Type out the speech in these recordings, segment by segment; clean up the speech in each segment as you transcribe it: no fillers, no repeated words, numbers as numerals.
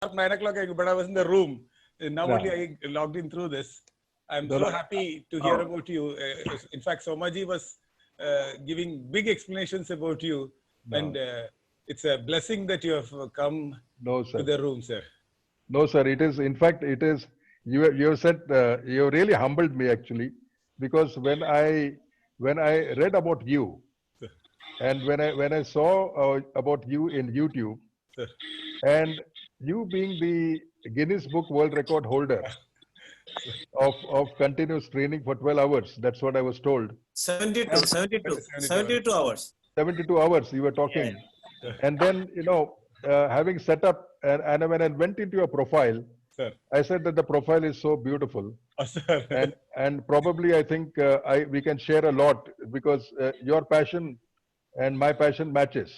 9 o'clock, but I was in the room. Now Yeah. only I logged in through this. I'm No, so no. happy to hear about you. In fact, Somaji was giving big explanations about you, No. and it's a blessing that you have come No, to sir. the room, sir. No, sir. It is, in fact, it is. You have said you really humbled me actually, because when I read about you, Sir, and when I saw about you in YouTube, sir. and you being the Guinness Book World Record holder of continuous training for 12 hours, that's what I was told. 72 hours. 72 hours you were talking. Yeah. And then, having set up, and when I went into your profile, Sir. I said that the profile is so beautiful. Oh, sir. And probably I think we can share a lot, because your passion and my passion matches.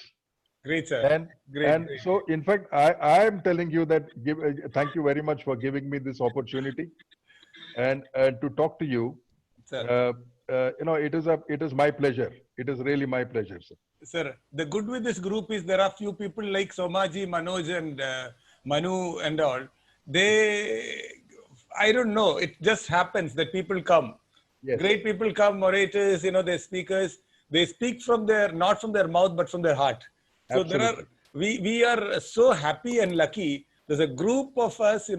Great, sir. And Great. so, in fact, I am telling you that thank you very much for giving me this opportunity, and to talk to you. Sir. It is my pleasure. It is really my pleasure, sir. Sir, the good with this group is there are few people like Somaji, Manoj, and Manu and all. I don't know, it just happens that people come. Yes. Great people come, orators, they're speakers. They speak from not from their mouth, but from their heart. So Absolutely. we are so happy and lucky. There's a group of us,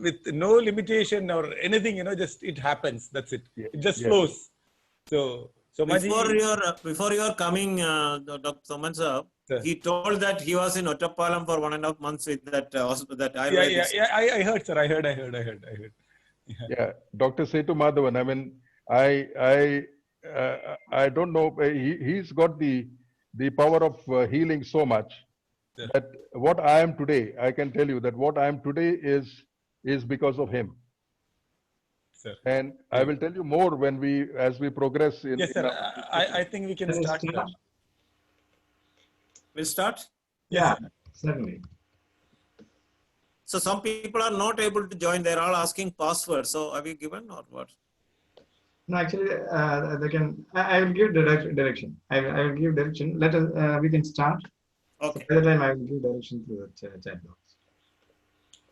with no limitation or anything, just it happens. That's it. Yeah. It just Yes. flows. So Somaji, Before your coming, Dr. Soman sir, Sir. he told that he was in Ottappalam for 1.5 months with that that Yeah. I heard, sir. I heard. Yeah, Dr. Setu Madhavan. I mean, I don't know. He's got the power of healing so much, Yeah. that what I am today, I can tell you that what I am today is because of him. Sir. And I will tell you more as we progress. Yes, sir. I think we can start. Sir. We'll start. Yeah, certainly. So some people are not able to join. They're all asking passwords. So are we given or what? No, actually, they can. I will give direction. I will give direction. Let us. We can start. Okay. So by the time I will give direction through the chat box.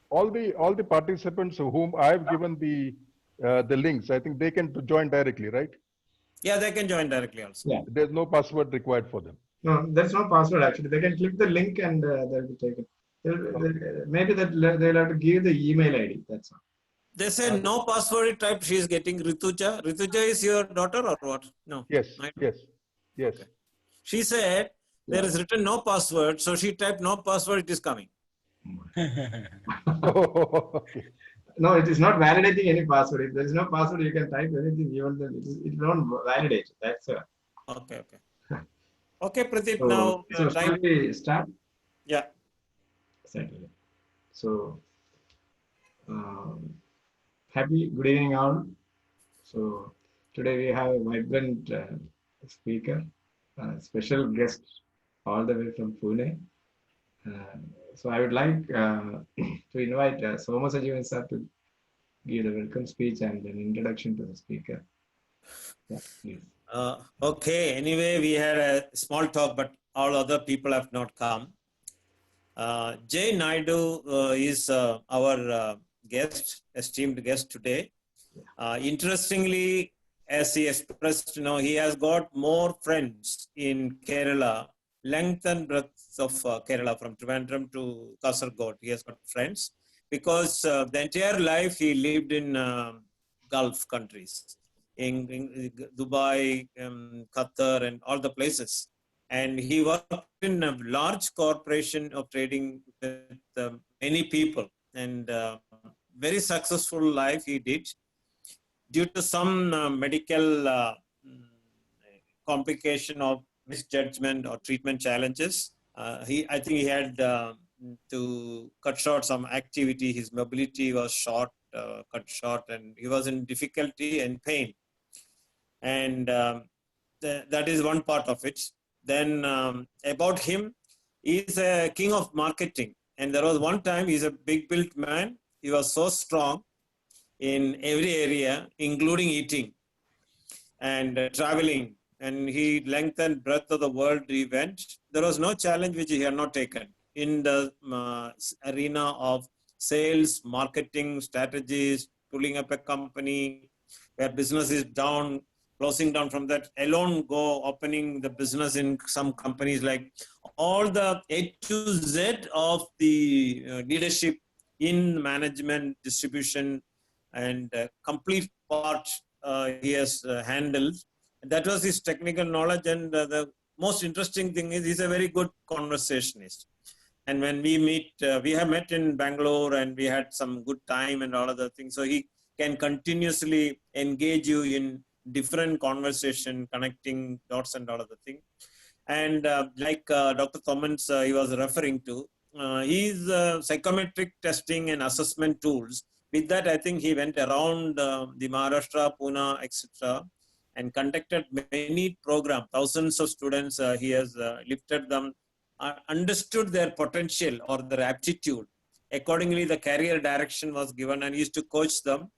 All the participants whom I've given the links, I think they can join directly, right? Yeah, they can join directly also. Yeah. There's no password required for them. No, there's no password actually. They can click the link and they'll be taken. Maybe they'll have to give the email ID. That's all. They say no password type. She is getting Rituja. Rituja is your daughter or what? No. Yes. Right? Yes. Okay. She said there is written no password. So she typed no password. It is coming. Okay. No, it is not validating any password. If there is no password, you can type anything. Even then, it won't validate. That's Okay. Okay, Pradeep. so, Now so time. shall we start? Yeah. Certainly. So, happy good evening all. So today we have a vibrant speaker, special guest all the way from Pune. So I would like to invite Soma Sajivan sir to give the welcome speech and an introduction to the speaker. Yeah, please. Okay. Anyway, we had a small talk, but all other people have not come. Jay Naidu is our guest, esteemed guest today. Interestingly, as he expressed, he has got more friends in Kerala, length and breadth of Kerala, from Trivandrum to Kasaragod. He has got friends because the entire life he lived in Gulf countries, in Dubai, Qatar, and all the places. And he worked in a large corporation of trading with many people, and very successful life he did. Due to some medical complication of misjudgment or treatment challenges, I think he had to cut short some activity. His mobility was cut short, and he was in difficulty and pain. And that is one part of it. Then about him, he's a king of marketing. And there was one time, he's a big built man. He was so strong in every area, including eating and traveling. And he length and breadth of the world he went. There was no challenge which he had not taken. in the arena of sales, marketing, strategies, pulling up a company where business is down, closing down from that, alone go opening the business in some companies, like all the A to Z of the leadership in management, distribution, and complete part he has handled. That was his technical knowledge, and the most interesting thing is he's a very good conversationist. And when we meet, we have met in Bangalore and we had some good time and all other things. So he can continuously engage you in different conversation, connecting dots and all other things. And like Dr. Thomans he was referring to, his psychometric testing and assessment tools. With that, I think he went around the Maharashtra, Pune, etc., and conducted many programs. Thousands of students, he has lifted them, understood their potential or their aptitude. Accordingly, the career direction was given, and he used to coach them.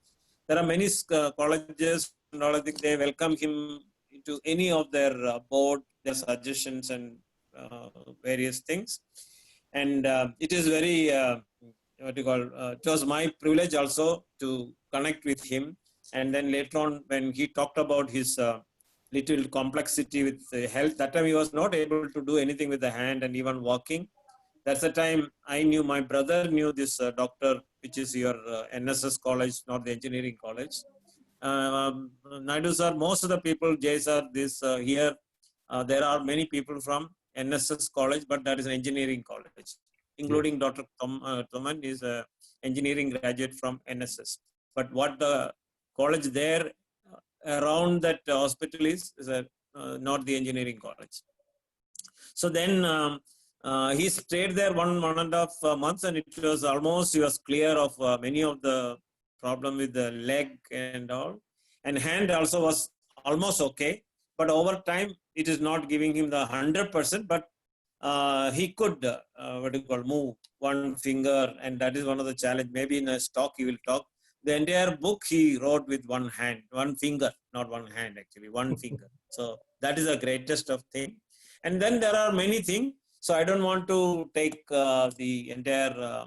There are many colleges and all. I think they welcome him into any of their board, their suggestions and various things. And it is very what you call. It was my privilege also to connect with him. And then later on, when he talked about his little complexity with health, that time he was not able to do anything with the hand and even walking. That's the time I knew, my brother knew this doctor, which is your NSS college, not the engineering college. Naidu sir, most of the people, Jay sir, this here, there are many people from NSS college, but that is an engineering college, including Dr. Thoman is an engineering graduate from NSS. But what the college there around that hospital is not the engineering college. So then he stayed there 1.5 months, and it was almost, he was clear of many of the problem with the leg and all, and hand also was almost okay. But over time, it is not giving him the 100%, but he could move one finger, and that is one of the challenge. Maybe in a talk he will talk. The entire book he wrote with one hand, one finger, not one hand actually, one finger. So that is the greatest of thing. And then there are many things. So I don't want to take the entire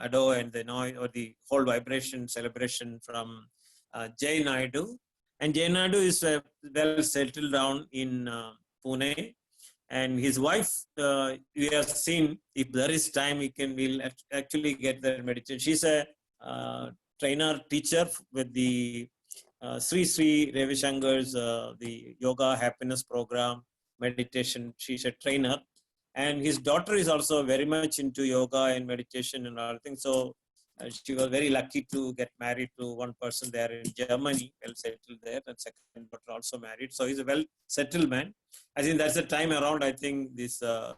ado and the noise or the whole vibration celebration from Jay Naidu. And Jay Naidu is well settled down in Pune. And his wife, we have seen, if there is time, we'll actually get the meditation. She's a trainer, teacher with the Sri Sri Ravi Shankar's the Yoga Happiness Program, meditation. She's a trainer. And his daughter is also very much into yoga and meditation and all things. So she was very lucky to get married to one person there in Germany, well settled there, and second daughter also married. So he's a well settled man. I think that's the time around, I think this, the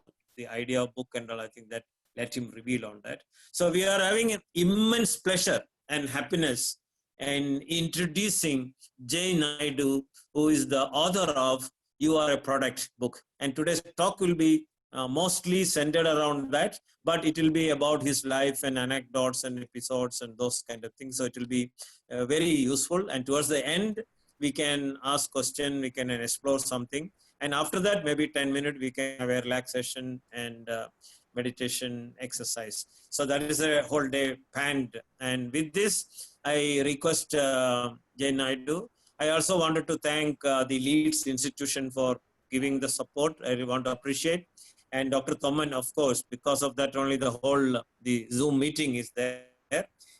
idea of book and all, I think that let him reveal on that. So we are having an immense pleasure and happiness in introducing Jay Naidu, who is the author of You Are a Product book. And today's talk will be mostly centered around that, but it will be about his life and anecdotes and episodes and those kind of things. So it will be very useful. And towards the end, we can ask question, we can explore something. And after that, maybe 10 minutes, we can have a relaxation and meditation exercise. So that is a whole day planned. And with this, I request Jay Naidu. I also wanted to thank the Leeds Institution for giving the support. I want to appreciate. And Dr. Thoman, of course, because of that only the Zoom meeting is there.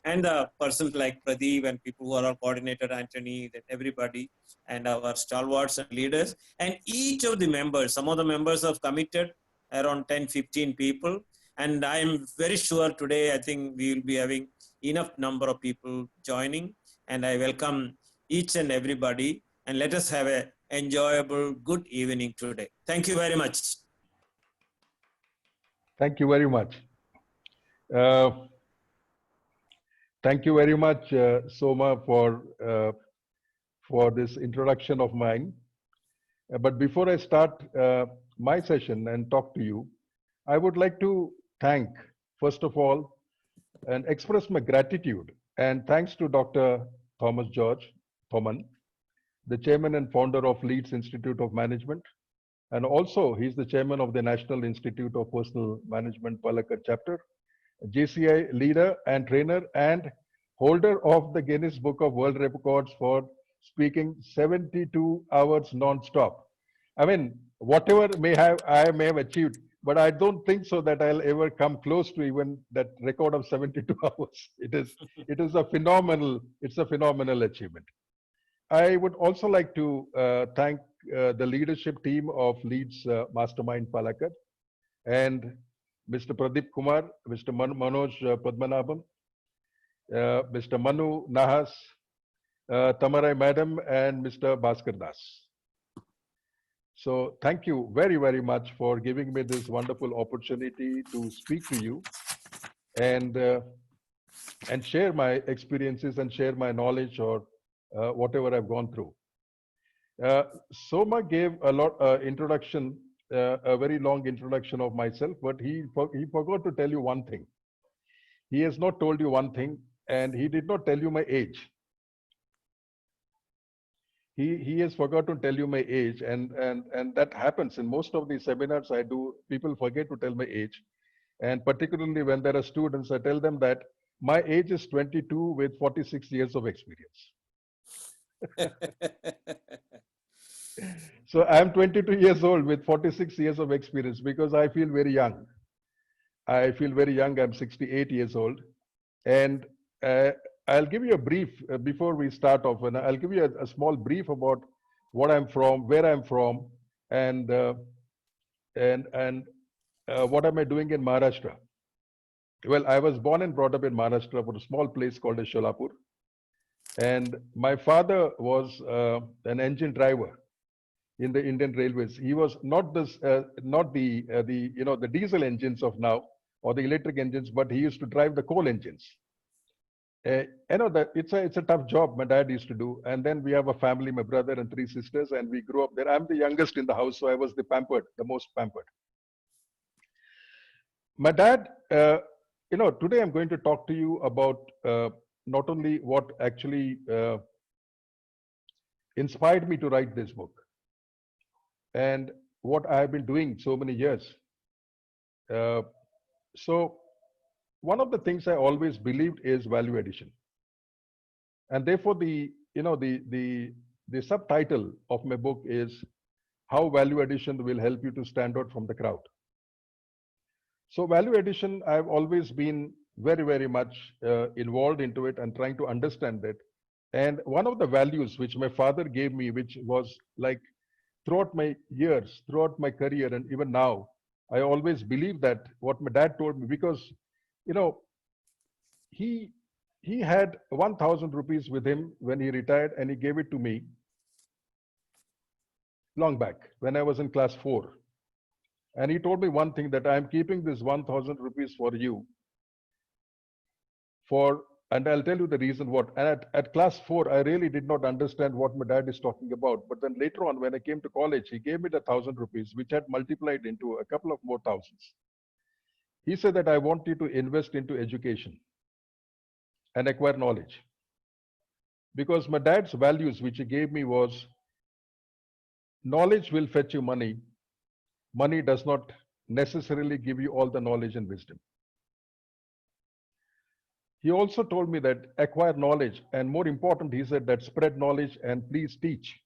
And persons like Pradeep and people who are our coordinator, Anthony, that everybody, and our stalwarts and leaders. And each of the members, some of the members have committed around 10, 15 people. And I am very sure today, I think we will be having enough number of people joining. And I welcome each and everybody. And let us have an enjoyable, good evening today. Thank you very much. Thank you very much. Thank you very much, Soma, for this introduction of mine. But before I start my session and talk to you, I would like to thank, first of all, and express my gratitude and thanks to Dr. Thomas George Thoman, the chairman and founder of Leeds Institute of Management, And also, he's the chairman of the National Institute of Personal Management Palakkad chapter, JCI leader and trainer, and holder of the Guinness Book of World Records for speaking 72 hours non-stop. I mean, whatever I may have achieved, but I don't think so that I'll ever come close to even that record of 72 hours. It's a phenomenal achievement. I would also like to thank the leadership team of Leeds Mastermind Palakkad and Mr. Pradeep Kumar, Mr. Manoj Padmanabhan, Mr. Manu Nahas, Tamarai Madam, and Mr. Bhaskar Das. So thank you very, very much for giving me this wonderful opportunity to speak to you and share my experiences and share my knowledge or whatever I've gone through. Soma gave a lot introduction, a very long introduction of myself, but he forgot to tell you one thing. He has not told you one thing, and he did not tell you my age. He has forgot to tell you my age, and that happens in most of the seminars I do. People forget to tell my age, and particularly when there are students, I tell them that my age is 22 with 46 years of experience. So I'm 22 years old with 46 years of experience because I feel very young. I feel very young. I'm 68 years old. And I'll give you a brief before we start off. And I'll give you a small brief about what I'm from, where I'm from, and what am I doing in Maharashtra. Well, I was born and brought up in Maharashtra, for a small place called Sholapur. And my father was an engine driver in the Indian Railways. He was not the diesel engines of now or the electric engines, but he used to drive the coal engines. That it's a tough job my dad used to do. And then we have a family, my brother and 3 sisters, and we grew up there. I'm the youngest in the house, so I was the most pampered. My dad, today I'm going to talk to you about not only what actually inspired me to write this book and what I have been doing so many years. So one of the things I always believed is value addition. And therefore the subtitle of my book is How Value Addition Will Help You to Stand Out from the Crowd. So value addition, I've always been very, very much involved into it and trying to understand it. And one of the values which my father gave me, which was like throughout my years, throughout my career, and even now, I always believe that what my dad told me, because, he had 1,000 rupees with him when he retired, and he gave it to me long back when I was in class 4. And he told me one thing, that I'm keeping this 1,000 rupees for you and I'll tell you the reason what. And at class 4, I really did not understand what my dad is talking about. But then later on, when I came to college, he gave me the 1,000 rupees, which had multiplied into a couple of more thousands. He said that I want you to invest into education and acquire knowledge. Because my dad's values, which he gave me, was knowledge will fetch you money. Money does not necessarily give you all the knowledge and wisdom. He also told me that acquire knowledge, and more important, he said that spread knowledge and please teach.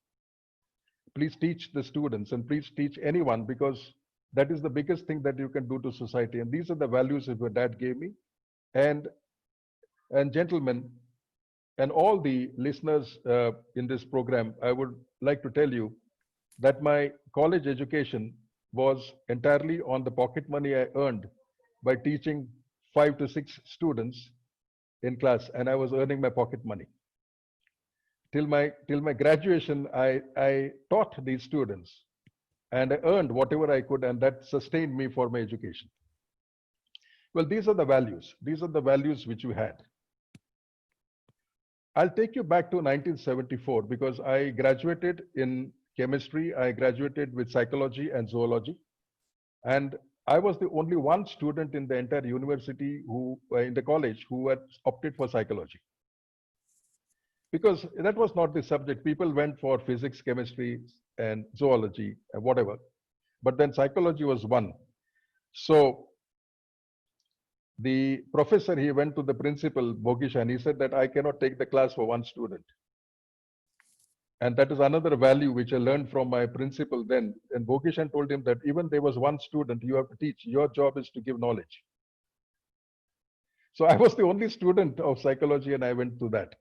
Please teach the students and please teach anyone, because that is the biggest thing that you can do to society. And these are the values that my dad gave me. And gentlemen, and all the listeners in this program, I would like to tell you that my college education was entirely on the pocket money I earned by teaching 5 to 6 students in class, and I was earning my pocket money. Till my graduation, I taught these students, and I earned whatever I could, and that sustained me for my education. Well, these are the values. These are the values which we had. I'll take you back to 1974 because I graduated in chemistry. I graduated with psychology and zoology, and I was the only one student in the entire university in the college who had opted for psychology. Because that was not the subject. People went for physics, chemistry, and zoology, and whatever. but then psychology was one. So the professor, he went to the principal, Bogish, and he said that I cannot take the class for one student. And that is another value which I learned from my principal then. And Bogishan told him that even there was one student, you have to teach. Your job is to give knowledge. So I was the only student of psychology and I went through that.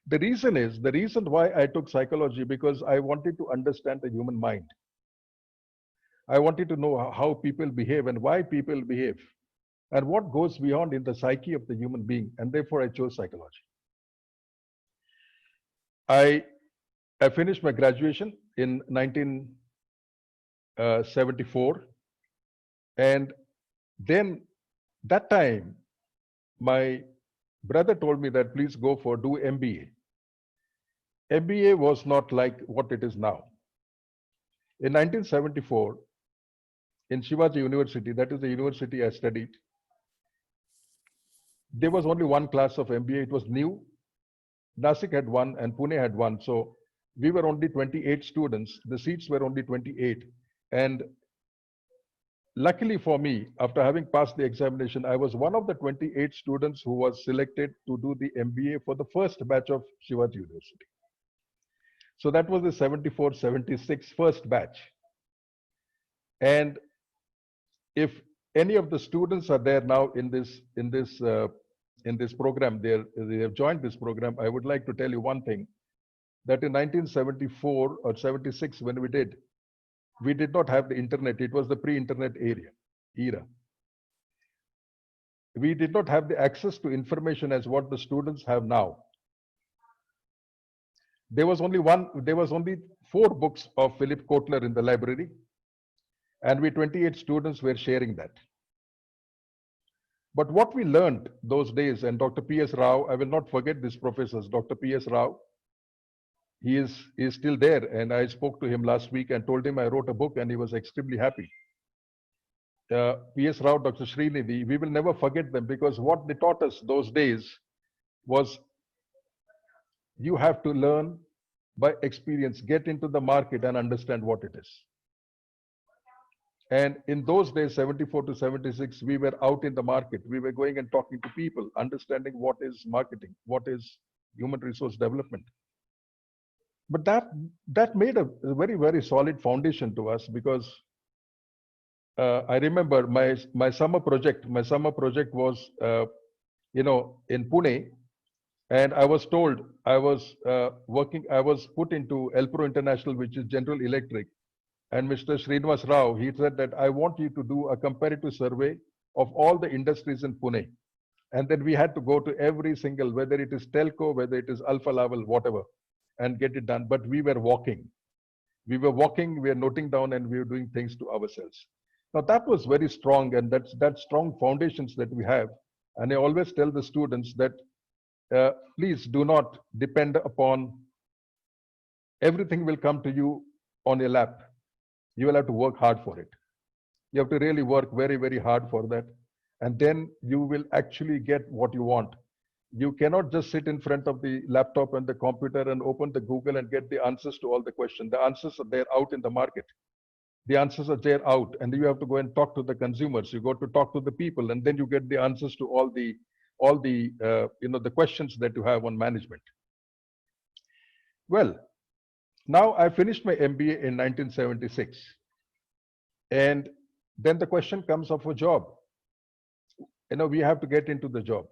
The reason why I took psychology, because I wanted to understand the human mind. I wanted to know how people behave and why people behave and what goes beyond in the psyche of the human being. And therefore I chose psychology. I finished my graduation in 1974. And then that time, my brother told me that please do MBA. MBA was not like what it is now. In 1974, in Shivaji University, that is the university I studied, there was only one class of MBA. It was new. Nasik had one and Pune had one. So we were only 28 students. The seats were only 28. And luckily for me, after having passed the examination, I was one of the 28 students who was selected to do the MBA for the first batch of Shivaji University. So that was the 74-76 first batch. And if any of the students are there now in this program, they have joined this program, I would like to tell you one thing, that in 1974 or 76, when we did not have the internet. It was the pre-internet era. We did not have the access to information as what the students have now. There was only 4 books of Philip Kotler in the library, and we 28 students were sharing that. But what we learned those days, and Dr. P.S. Rao, I will not forget this professor, Dr. P.S. Rao, he is still there, and I spoke to him last week and told him I wrote a book and he was extremely happy. P.S. Rao, Dr. Srinidhi, we will never forget them, because what they taught us those days was you have to learn by experience, get into the market and understand what it is. And in those days, 74 to 76, we were out in the market. We were going and talking to people, understanding what is marketing, what is human resource development. But that made a very, very solid foundation to us, because I remember my summer project was, in Pune, and I was told I was put into Elpro International, which is General Electric. And Mr. Srinivas Rao, he said that I want you to do a comparative survey of all the industries in Pune. And then we had to go to every single, whether it is telco, whether it is Alpha Laval, whatever, and get it done. But we were walking. We were noting down, and we were doing things to ourselves. Now that was very strong, and that's strong foundations that we have. And I always tell the students that please do not depend upon everything will come to you on your lap. You will have to work hard for it. You have to really work very, very hard for that. And then you will actually get what you want. You cannot just sit in front of the laptop and the computer and open the Google and get the answers to all the questions. The answers are there out in the market. The answers are there out, and you have to go and talk to the consumers. You go to talk to the people, and then you get the answers to all the the questions that you have on management. Well, now I finished my MBA in 1976, and then the question comes of a job. We have to get into the job.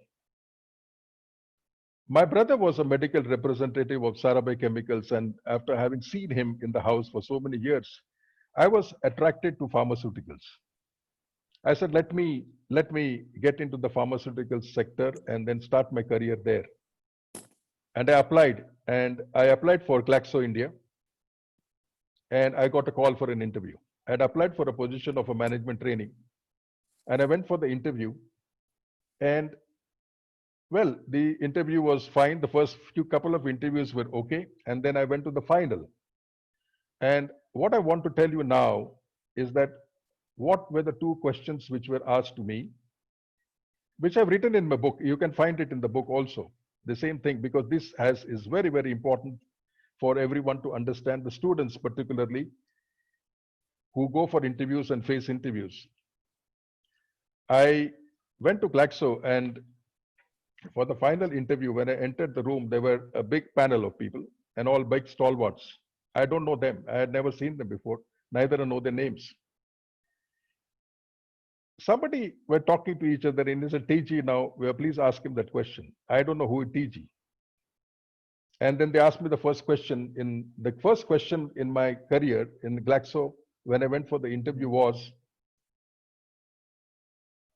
My brother was a medical representative of Sarabhai Chemicals, and after having seen him in the house for so many years, I was attracted to pharmaceuticals. I said, let me get into the pharmaceutical sector and then start my career there. And I applied for Glaxo India, and I got a call for an interview. I had applied for a position of a management training, and I went for the interview. And well, the interview was fine. The first couple of interviews were okay, and then I went to the final. And what I want to tell you now is that what were the 2 questions which were asked to me, which I've written in my book. You can find it in the book also, the same thing, because this is very, very important for everyone to understand, the students particularly. who go for interviews and face interviews. I went to Glaxo, and for the final interview, when I entered the room, there were a big panel of people and all big stalwarts. I don't know them. I had never seen them before. Neither I know their names. Somebody were talking to each other and he said, TG, now, please ask him that question. I don't know who is TG. And then they asked me the first question. The first question in my career in Glaxo, when I went for the interview, was,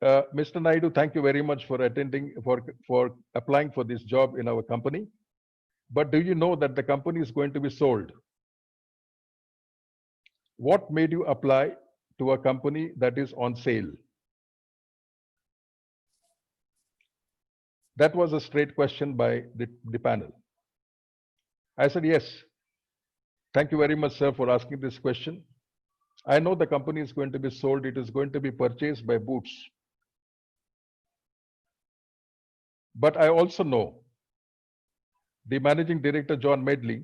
Mr. Naidu, thank you very much for attending, for applying for this job in our company. But do you know that the company is going to be sold? What made you apply to a company that is on sale? That was a straight question by the panel. I said, yes. Thank you very much, sir, for asking this question. I know the company is going to be sold. It is going to be purchased by Boots. But I also know the managing director, John Medley,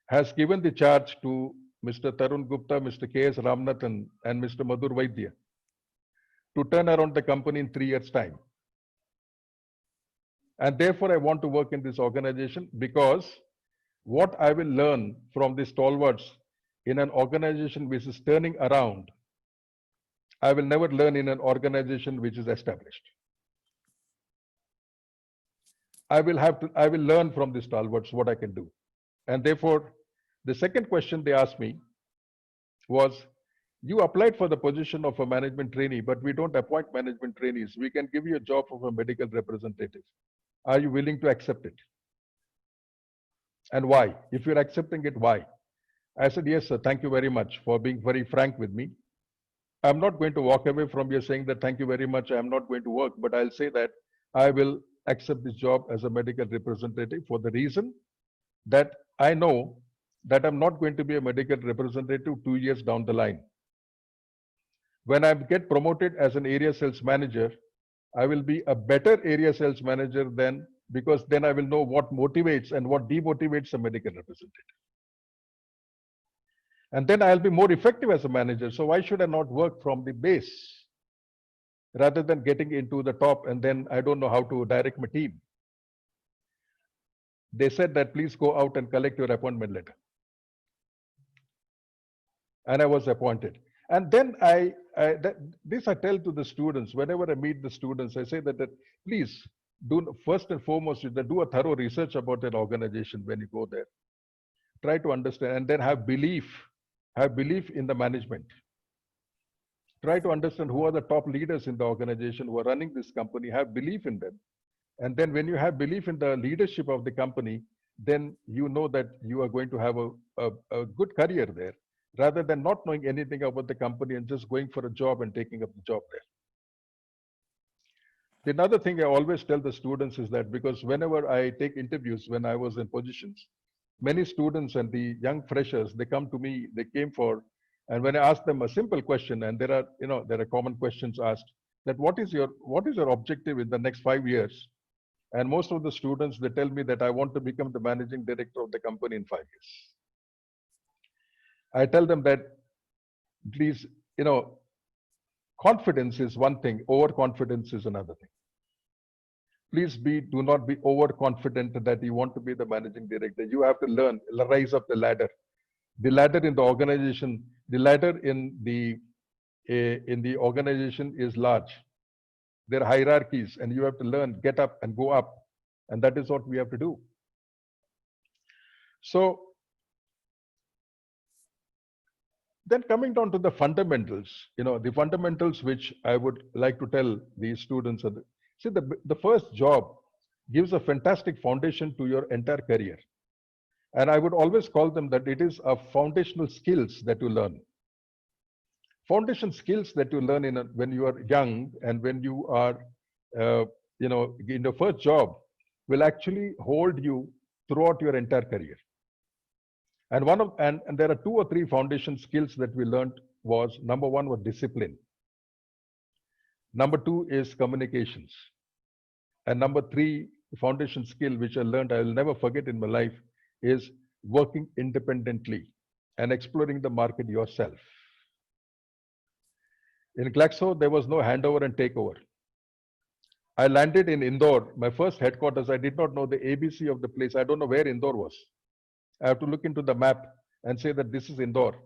has given the charge to Mr. Tarun Gupta, Mr. K.S. Ramanathan, and Mr. Madhur Vaidya to turn around the company in 3 years' time. And therefore, I want to work in this organization, because what I will learn from these stalwarts in an organization which is turning around, I will never learn in an organization which is established. I will learn from the stalwarts what I can do. And therefore, the second question they asked me was, you applied for the position of a management trainee, but we don't appoint management trainees. We can give you a job of a medical representative. Are you willing to accept it? And why? If you're accepting it, why? I said, yes, sir. Thank you very much for being very frank with me. I'm not going to walk away from you saying that, thank you very much, I'm not going to work, but I'll say that I will accept this job as a medical representative for the reason that I know that I'm not going to be a medical representative 2 years down the line. When I get promoted as an area sales manager, I will be a better area sales manager then, because then I will know what motivates and what demotivates a medical representative. And then I'll be more effective as a manager. So why should I not work from the base rather than getting into the top and then I don't know how to direct my team? They said that please go out and collect your appointment letter. And I was appointed. And then I tell to the students, whenever I meet the students, I say that please do, first and foremost, do a thorough research about an organization when you go there. Try to understand and then have belief in the management. Try to understand who are the top leaders in the organization who are running this company, have belief in them. And then when you have belief in the leadership of the company, then you know that you are going to have a good career there, rather than not knowing anything about the company and just going for a job and taking up the job there. Another thing I always tell the students is that, because whenever I take interviews, when I was in positions, many students and the young freshers, they come to me, they came for, and when I ask them a simple question, and there are common questions asked, that what is your objective in the next 5 years? And most of the students, they tell me that I want to become the managing director of the company in 5 years. I tell them that, please, confidence is one thing, overconfidence is another thing. Please do not be overconfident that you want to be the managing director. You have to learn, rise up the ladder. The ladder in the organization, the ladder in the organization is large. There are hierarchies, and you have to learn, get up and go up. And that is what we have to do. So then coming down to the fundamentals, the fundamentals which I would like to tell these students are, see, the first job gives a fantastic foundation to your entire career. And I would always call them that it is a foundational skills that you learn. Foundation skills that you learn when you are young and when you are, in the first job will actually hold you throughout your entire career. And and there are 2 or 3 foundation skills that we learned was, number 1 was discipline. Number 2 is communications. And number 3 foundation skill, which I learned, I will never forget in my life, is working independently and exploring the market yourself. In Glaxo, there was no handover and takeover. I landed in Indore, my first headquarters. I did not know the ABC of the place. I don't know where Indore was. I have to look into the map and say that this is Indore.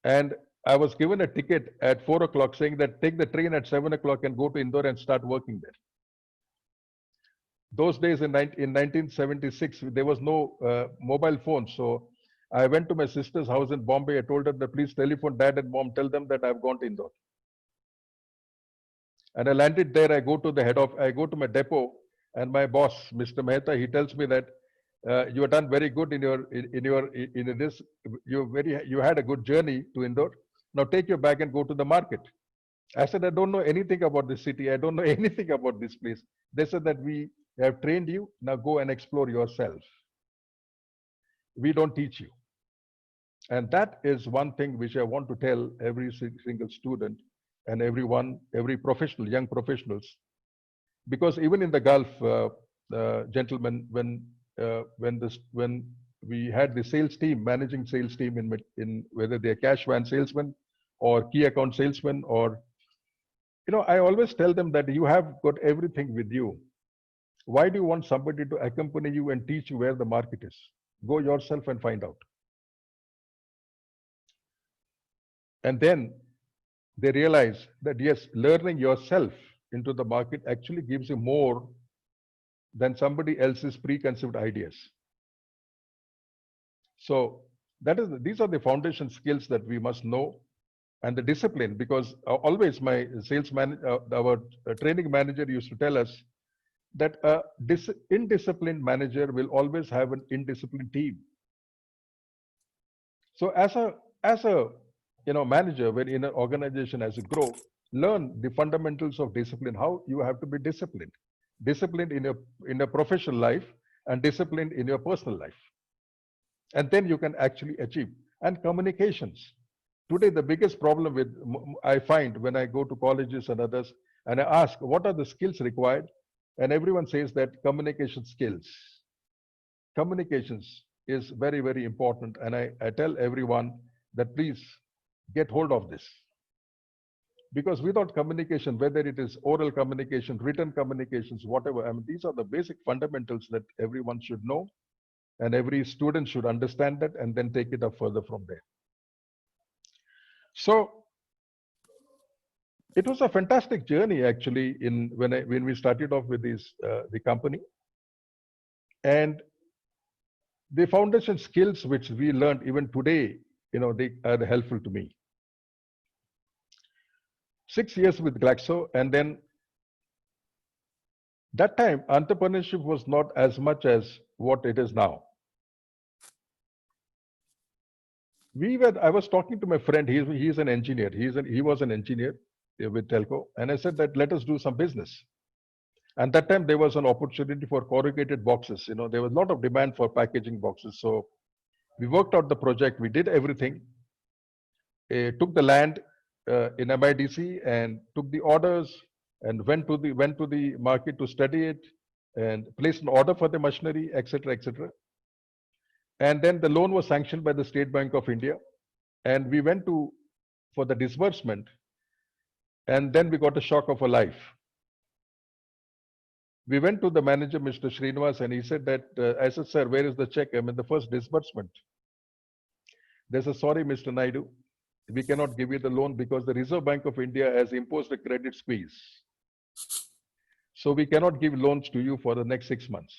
And I was given a ticket at 4 o'clock saying that take the train at 7 o'clock and go to Indore and start working there. Those days in 1976, there was no mobile phone. So I went to my sister's house in Bombay. I told her that please telephone dad and mom, tell them that I've gone to Indore. And I landed there. I go to my depot, and my boss, Mr. Mehta, he tells me that you have done very good in this. You had a good journey to Indore. Now take your bag and go to the market. I said, I don't know anything about this city. I don't know anything about this place. They said that we have trained you. Now go and explore yourself. We don't teach you. And that is one thing which I want to tell every single student and everyone, every professional, young professionals, because even in the Gulf, gentlemen, when we had the sales team, managing sales team in whether they're cash van salesmen or key account salesmen, or I always tell them that you have got everything with you. Why do you want somebody to accompany you and teach you where the market is? Go yourself and find out. And then they realize that yes, learning yourself into the market actually gives you more than somebody else's preconceived ideas. So these are the foundation skills that we must know, and the discipline, because always my our training manager used to tell us that indisciplined manager will always have an indisciplined team. So as a manager, when in an organization as you grow, learn the fundamentals of discipline, how you have to be disciplined in your professional life and disciplined in your personal life. And then you can actually achieve. And communications. Today, the biggest problem I find when I go to colleges and others, and I ask, what are the skills required? And everyone says that communication skills. Communications is very, very important. And I tell everyone that please get hold of this. Because without communication, whether it is oral communication, written communications, whatever, these are the basic fundamentals that everyone should know, and every student should understand that and then take it up further from there. So it was a fantastic journey actually when we started off with the company. And the foundation skills which we learned even today, they are helpful to me. 6 years with Glaxo, and then that time entrepreneurship was not as much as what it is now. I was talking to my friend, he's an engineer, he was an engineer with Telco, and I said that let us do some business. And that time there was an opportunity for corrugated boxes. There was a lot of demand for packaging boxes. So we worked out the project, we did everything, took the land in MIDC and took the orders and went to the market to study it and placed an order for the machinery, etc., etc. And then the loan was sanctioned by the State Bank of India, and we went for the disbursement, and then we got a shock of a life. We went to the manager, Mr. Srinivas, and he said that, I said, sir, where is the check? The first disbursement. They said, sorry, Mr. Naidu, we cannot give you the loan because the Reserve Bank of India has imposed a credit squeeze. So we cannot give loans to you for the next 6 months.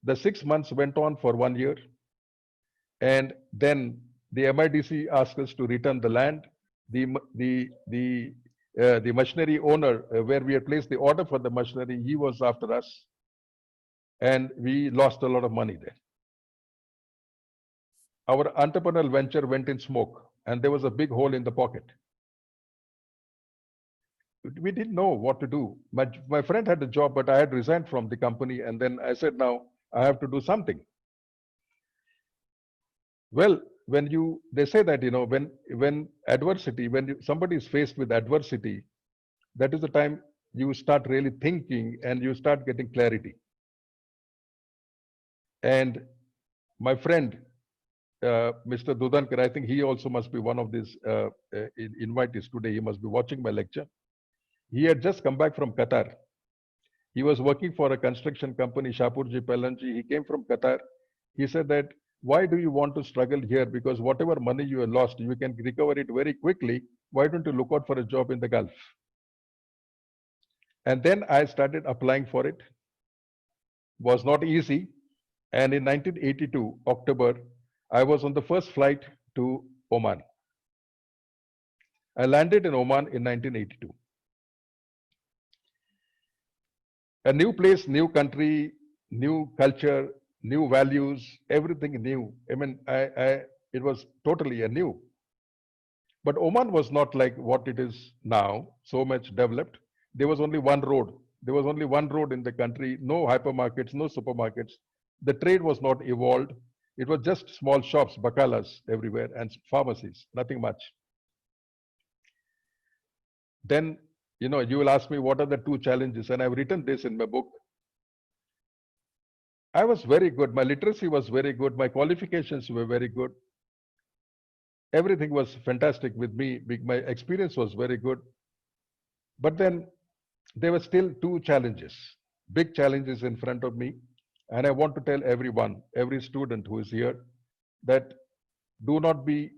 The 6 months went on for 1 year. And then the MIDC asked us to return the land. The machinery owner, where we had placed the order for the machinery, he was after us. And we lost a lot of money there. Our entrepreneurial venture went in smoke, and there was a big hole in the pocket. We didn't know what to do. My friend had a job, but I had resigned from the company. And then I said, now I have to do something. Well, they say that, when adversity, somebody is faced with adversity, that is the time you start really thinking and you start getting clarity. And my friend, Mr. Dudankar, I think he also must be one of these invitees today. He must be watching my lecture. He had just come back from Qatar. He was working for a construction company, Shapurji Palanji. He came from Qatar. He said that, why do you want to struggle here? Because whatever money you have lost, you can recover it very quickly. Why don't you look out for a job in the Gulf? And then I started applying for it. Was not easy. And in 1982, October, I was on the first flight to Oman. I landed in Oman in 1982. A new place, new country, new culture, new values, everything new. I mean, it was totally a new. But Oman was not like what it is now, so much developed. There was only one road. There was only one road in the country, no hypermarkets, no supermarkets. The trade was not evolved. It was just small shops, bakalas everywhere, and pharmacies, nothing much. Then, you know, you will ask me, what are the two challenges? And I've written this in my book. I was very good. My literacy was very good. My qualifications were very good. Everything was fantastic with me. My experience was very good. But then there were still two challenges, big challenges in front of me. And I want to tell everyone, every student who is here, that do not be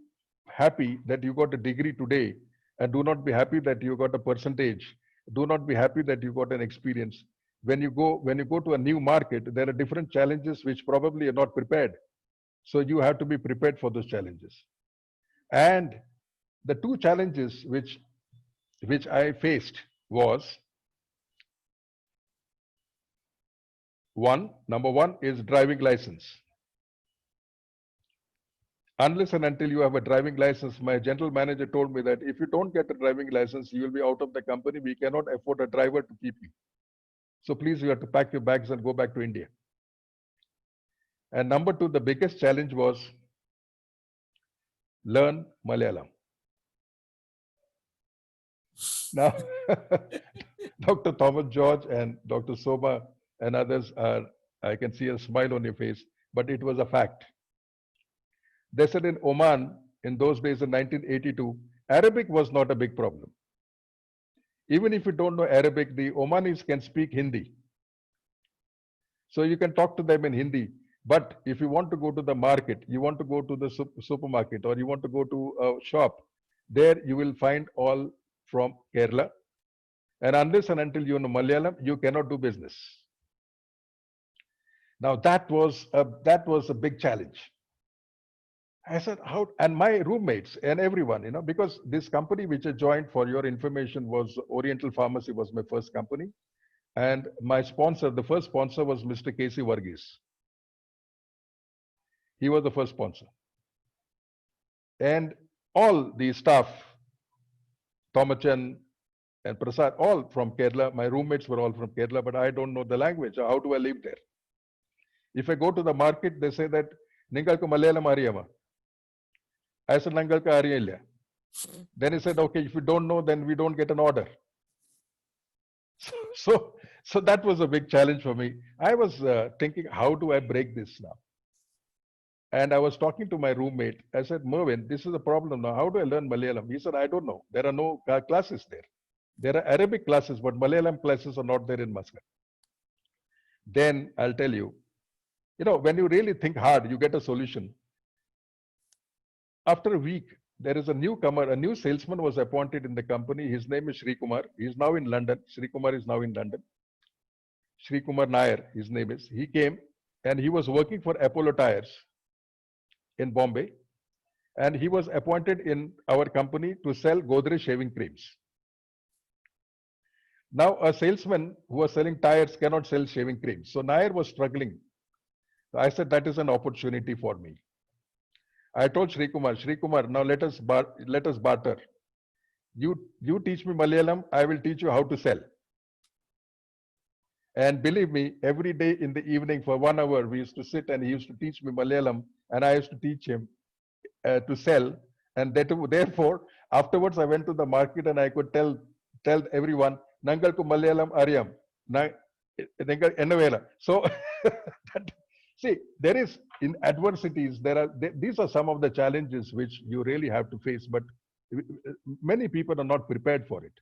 happy that you got a degree today, and do not be happy that you got a percentage. Do not be happy that you got an experience. When you go to a new market, there are different challenges which probably are not prepared. So you have to be prepared for those challenges. And the two challenges which I faced was, number one is driving license. Unless and until you have a driving license, my general manager told me that if you don't get a driving license, you will be out of the company. We cannot afford a driver to keep you. So please, you have to pack your bags and go back to India. And number two, the biggest challenge was learn Malayalam. Now, Dr. Thomas George and Dr. Soma and others I can see a smile on your face, but it was a fact. They said in Oman, in those days in 1982, Arabic was not a big problem. Even if you don't know Arabic, the Omanis can speak Hindi. So you can talk to them in Hindi. But if you want to go to the market, you want to go to the supermarket, or you want to go to a shop, there you will find all from Kerala. And unless and until you know Malayalam, you cannot do business. Now that was a big challenge. I said, how? And my roommates and everyone, you know, because this company which I joined, for your information, was Oriental Pharmacy, was my first company. And my sponsor, the first sponsor, was Mr. K.C. Varghese. He was the first sponsor. And all the staff, Thomachan and Prasad, all from Kerala. My roommates were all from Kerala, but I don't know the language. How do I live there? If I go to the market, they say that, Ningalku Malayalam ariyama. I said, Nangalka ariyilla. Then he said, okay, if you don't know, then we don't get an order. So that was a big challenge for me. I was thinking, how do I break this now? And I was talking to my roommate. I said, Mervyn, this is a problem now. How do I learn Malayalam? He said, I don't know. There are no classes there. There are Arabic classes, but Malayalam classes are not there in Muscat. Then I'll tell you, you know, when you really think hard, you get a solution. After a week, there is a newcomer, a new salesman was appointed in the company. His name is Sri Kumar. He is now in London. Sri Kumar is now in London. Sri Kumar Nair, his name is. He came and he was working for Apollo Tires in Bombay. And he was appointed in our company to sell Godrej shaving creams. Now, a salesman who was selling tires cannot sell shaving creams. So Nair was struggling. I said, that is an opportunity for me. I told Sri Kumar, now let us barter. You teach me Malayalam, I will teach you how to sell. And believe me, every day in the evening for 1 hour, we used to sit and he used to teach me Malayalam and I used to teach him to sell. And therefore, afterwards I went to the market and I could tell everyone, Nangalku Malayalam Ariyam. See, there is in adversities, these are some of the challenges which you really have to face, but many people are not prepared for it.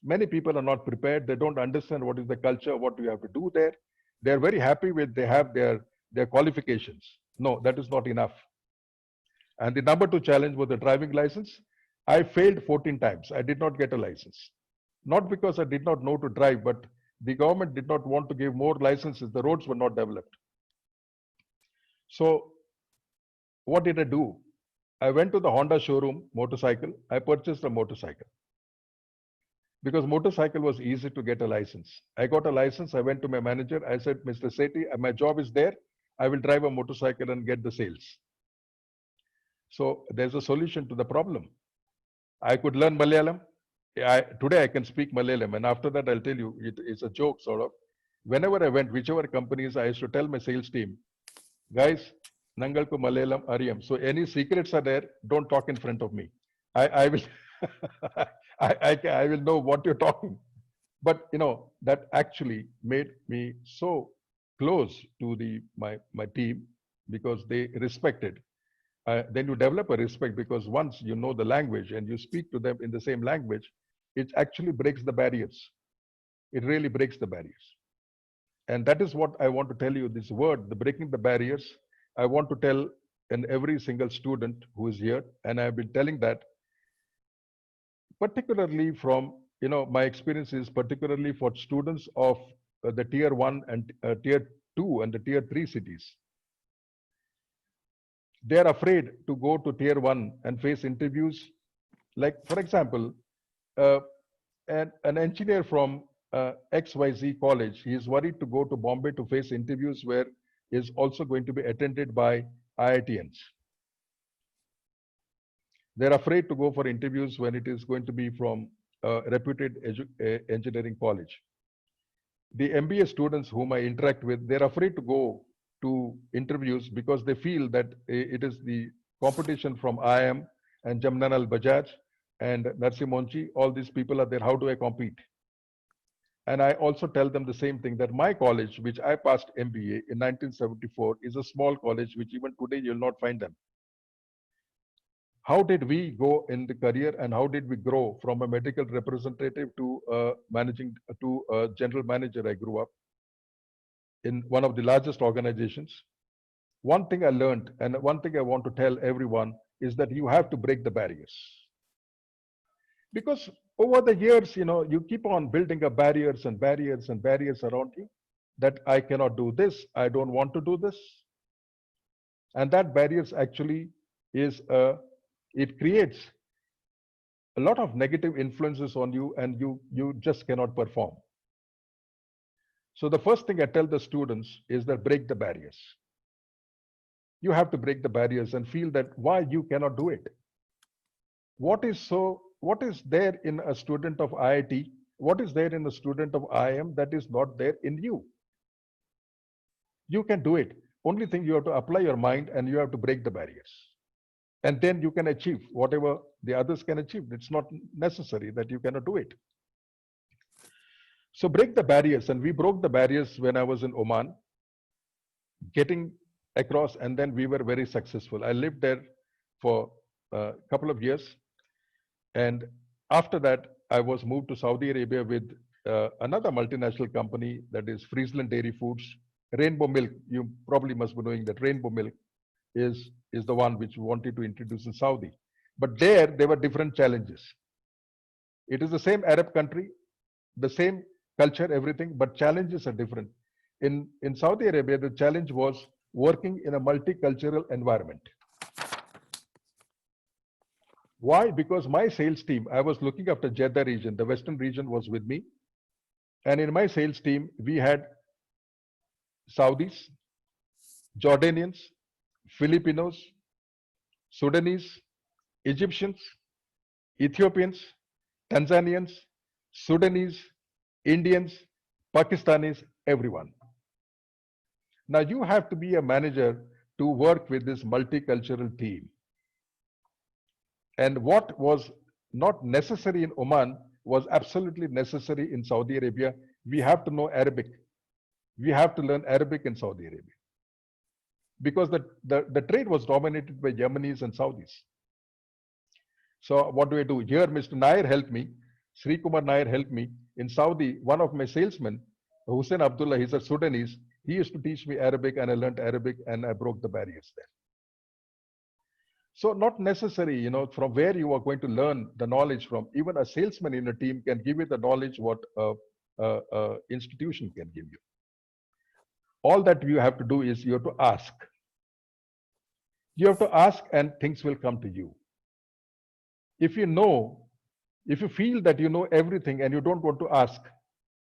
Many people are not prepared. They don't understand what is the culture, what you have to do there. They're very happy with, they have their qualifications. No, that is not enough. And the number 2 challenge was the driving license. I failed 14 times. I did not get a license. Not because I did not know to drive, but the government did not want to give more licenses. The roads were not developed. So what did I do? I went to the Honda showroom, motorcycle. I purchased a motorcycle. Because motorcycle was easy to get a license. I got a license. I went to my manager. I said, Mr. Sethi, my job is there. I will drive a motorcycle and get the sales. So there's a solution to the problem. I could learn Malayalam. Today I can speak Malayalam. And after that, I'll tell you, it's a joke sort of. Whenever I went, whichever companies, I used to tell my sales team, guys, Nangalku Malayalam Ariyam. So any secrets are there, don't talk in front of me. I will I will know what you're talking. But you know, that actually made me so close to my team because they respected. Then you develop a respect because once you know the language and you speak to them in the same language, it actually breaks the barriers. It really breaks the barriers. And that is what I want to tell you, this word, the breaking the barriers. I want to tell in every single student who is here, and I've been telling that particularly from, you know, my experience is particularly for students of the tier 1 and tier 2 and the tier 3 cities. They are afraid to go to tier 1 and face interviews. Like, for example, an engineer from XYZ college, he is worried to go to Bombay to face interviews where is also going to be attended by IITians. They're afraid to go for interviews when it is going to be from a reputed engineering college. The MBA students whom I interact with, they're afraid to go to interviews because they feel that it is the competition from IIM and Jamnanal Bajaj and Narsi Monchi. All these people are there. How do I compete? And I also tell them the same thing, that my college, which I passed MBA in 1974, is a small college, which even today you'll not find them. How did we go in the career and how did we grow from a medical representative to a general manager? I grew up in one of the largest organizations. One thing I learned, and one thing I want to tell everyone, is that you have to break the barriers. Because over the years, you know, you keep on building up barriers and barriers and barriers around you, that I cannot do this, I don't want to do this. And that barriers actually is, it creates a lot of negative influences on you, and you just cannot perform. So the first thing I tell the students is that break the barriers. You have to break the barriers and feel that why you cannot do it. What is there in a student of IIT? What is there in a student of IIM that is not there in you? You can do it. Only thing, you have to apply your mind and you have to break the barriers. And then you can achieve whatever the others can achieve. It's not necessary that you cannot do it. So break the barriers. And we broke the barriers when I was in Oman, getting across, and then we were very successful. I lived there for a couple of years. And after that, I was moved to Saudi Arabia with another multinational company, that is Friesland Dairy Foods. Rainbow Milk, you probably must be knowing that Rainbow Milk is the one which we wanted to introduce in Saudi. But there were different challenges. It is the same Arab country, the same culture, everything, but challenges are different. In Saudi Arabia, the challenge was working in a multicultural environment. Why? Because my sales team, I was looking after Jeddah region, the Western region was with me. And in my sales team, we had Saudis, Jordanians, Filipinos, Sudanese, Egyptians, Ethiopians, Tanzanians, Sudanese, Indians, Pakistanis, everyone. Now you have to be a manager to work with this multicultural team. And what was not necessary in Oman was absolutely necessary in Saudi Arabia. We have to know Arabic. We have to learn Arabic in Saudi Arabia. because the trade was dominated by Yemenis and Saudis. So what do I do? Here, Mr. Nair helped me. Sri Kumar Nair helped me. In Saudi, one of my salesmen, Hussein Abdullah, he's a Sudanese. He used to teach me Arabic, and I learned Arabic, and I broke the barriers there. So not necessary, you know, from where you are going to learn the knowledge from. Even a salesman in a team can give you the knowledge what a institution can give you. All that you have to do is you have to ask. You have to ask, and things will come to you. If you know, if you feel that you know everything and you don't want to ask,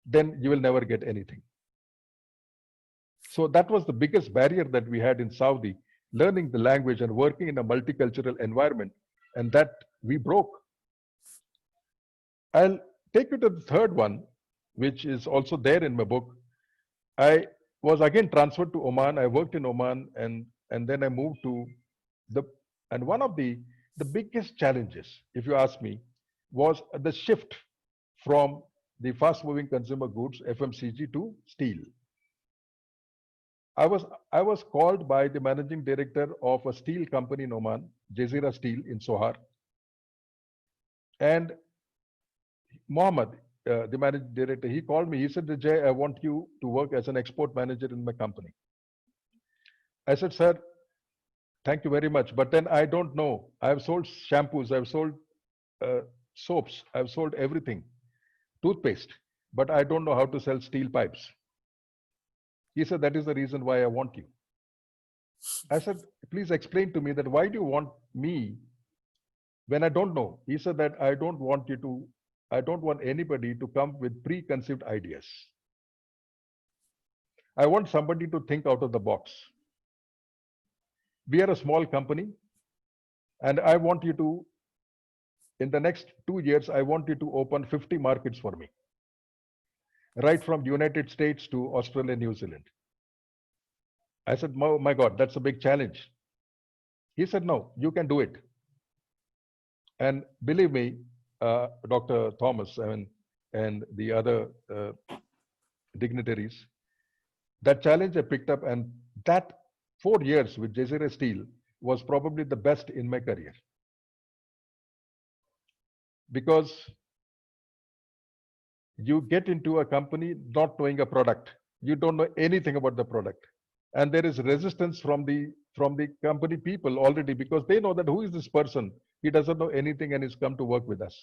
then you will never get anything. So that was the biggest barrier that we had in Saudi, learning the language and working in a multicultural environment, and that we broke. I'll take you to the third one, which is also there in my book. I was again transferred to Oman. I worked in Oman, and then I moved to and one of the biggest challenges, if you ask me, was the shift from the fast moving consumer goods, FMCG, to steel. I was called by the managing director of a steel company in Oman, Jazeera Steel in Sohar. And Mohammed, the managing director, he called me. He said, Jay, I want you to work as an export manager in my company. I said, sir, thank you very much. But then I don't know. I've sold shampoos, I've sold soaps, I've sold everything, toothpaste, but I don't know how to sell steel pipes. He said, that is the reason why I want you. I said, please explain to me that why do you want me when I don't know? He said that I don't want anybody to come with preconceived ideas. I want somebody to think out of the box. We are a small company, and I want you to, in the next 2 years, I want you to open 50 markets for me. Right from United States to Australia, New Zealand. I said, oh my God, that's a big challenge. He said, no, you can do it. And believe me, Dr. Thomas and the other dignitaries, that challenge I picked up, and that 4 years with Jazeera Steel was probably the best in my career. Because you get into a company not knowing a product. You don't know anything about the product. And there is resistance from the company people already, because they know that who is this person? He doesn't know anything and he's come to work with us.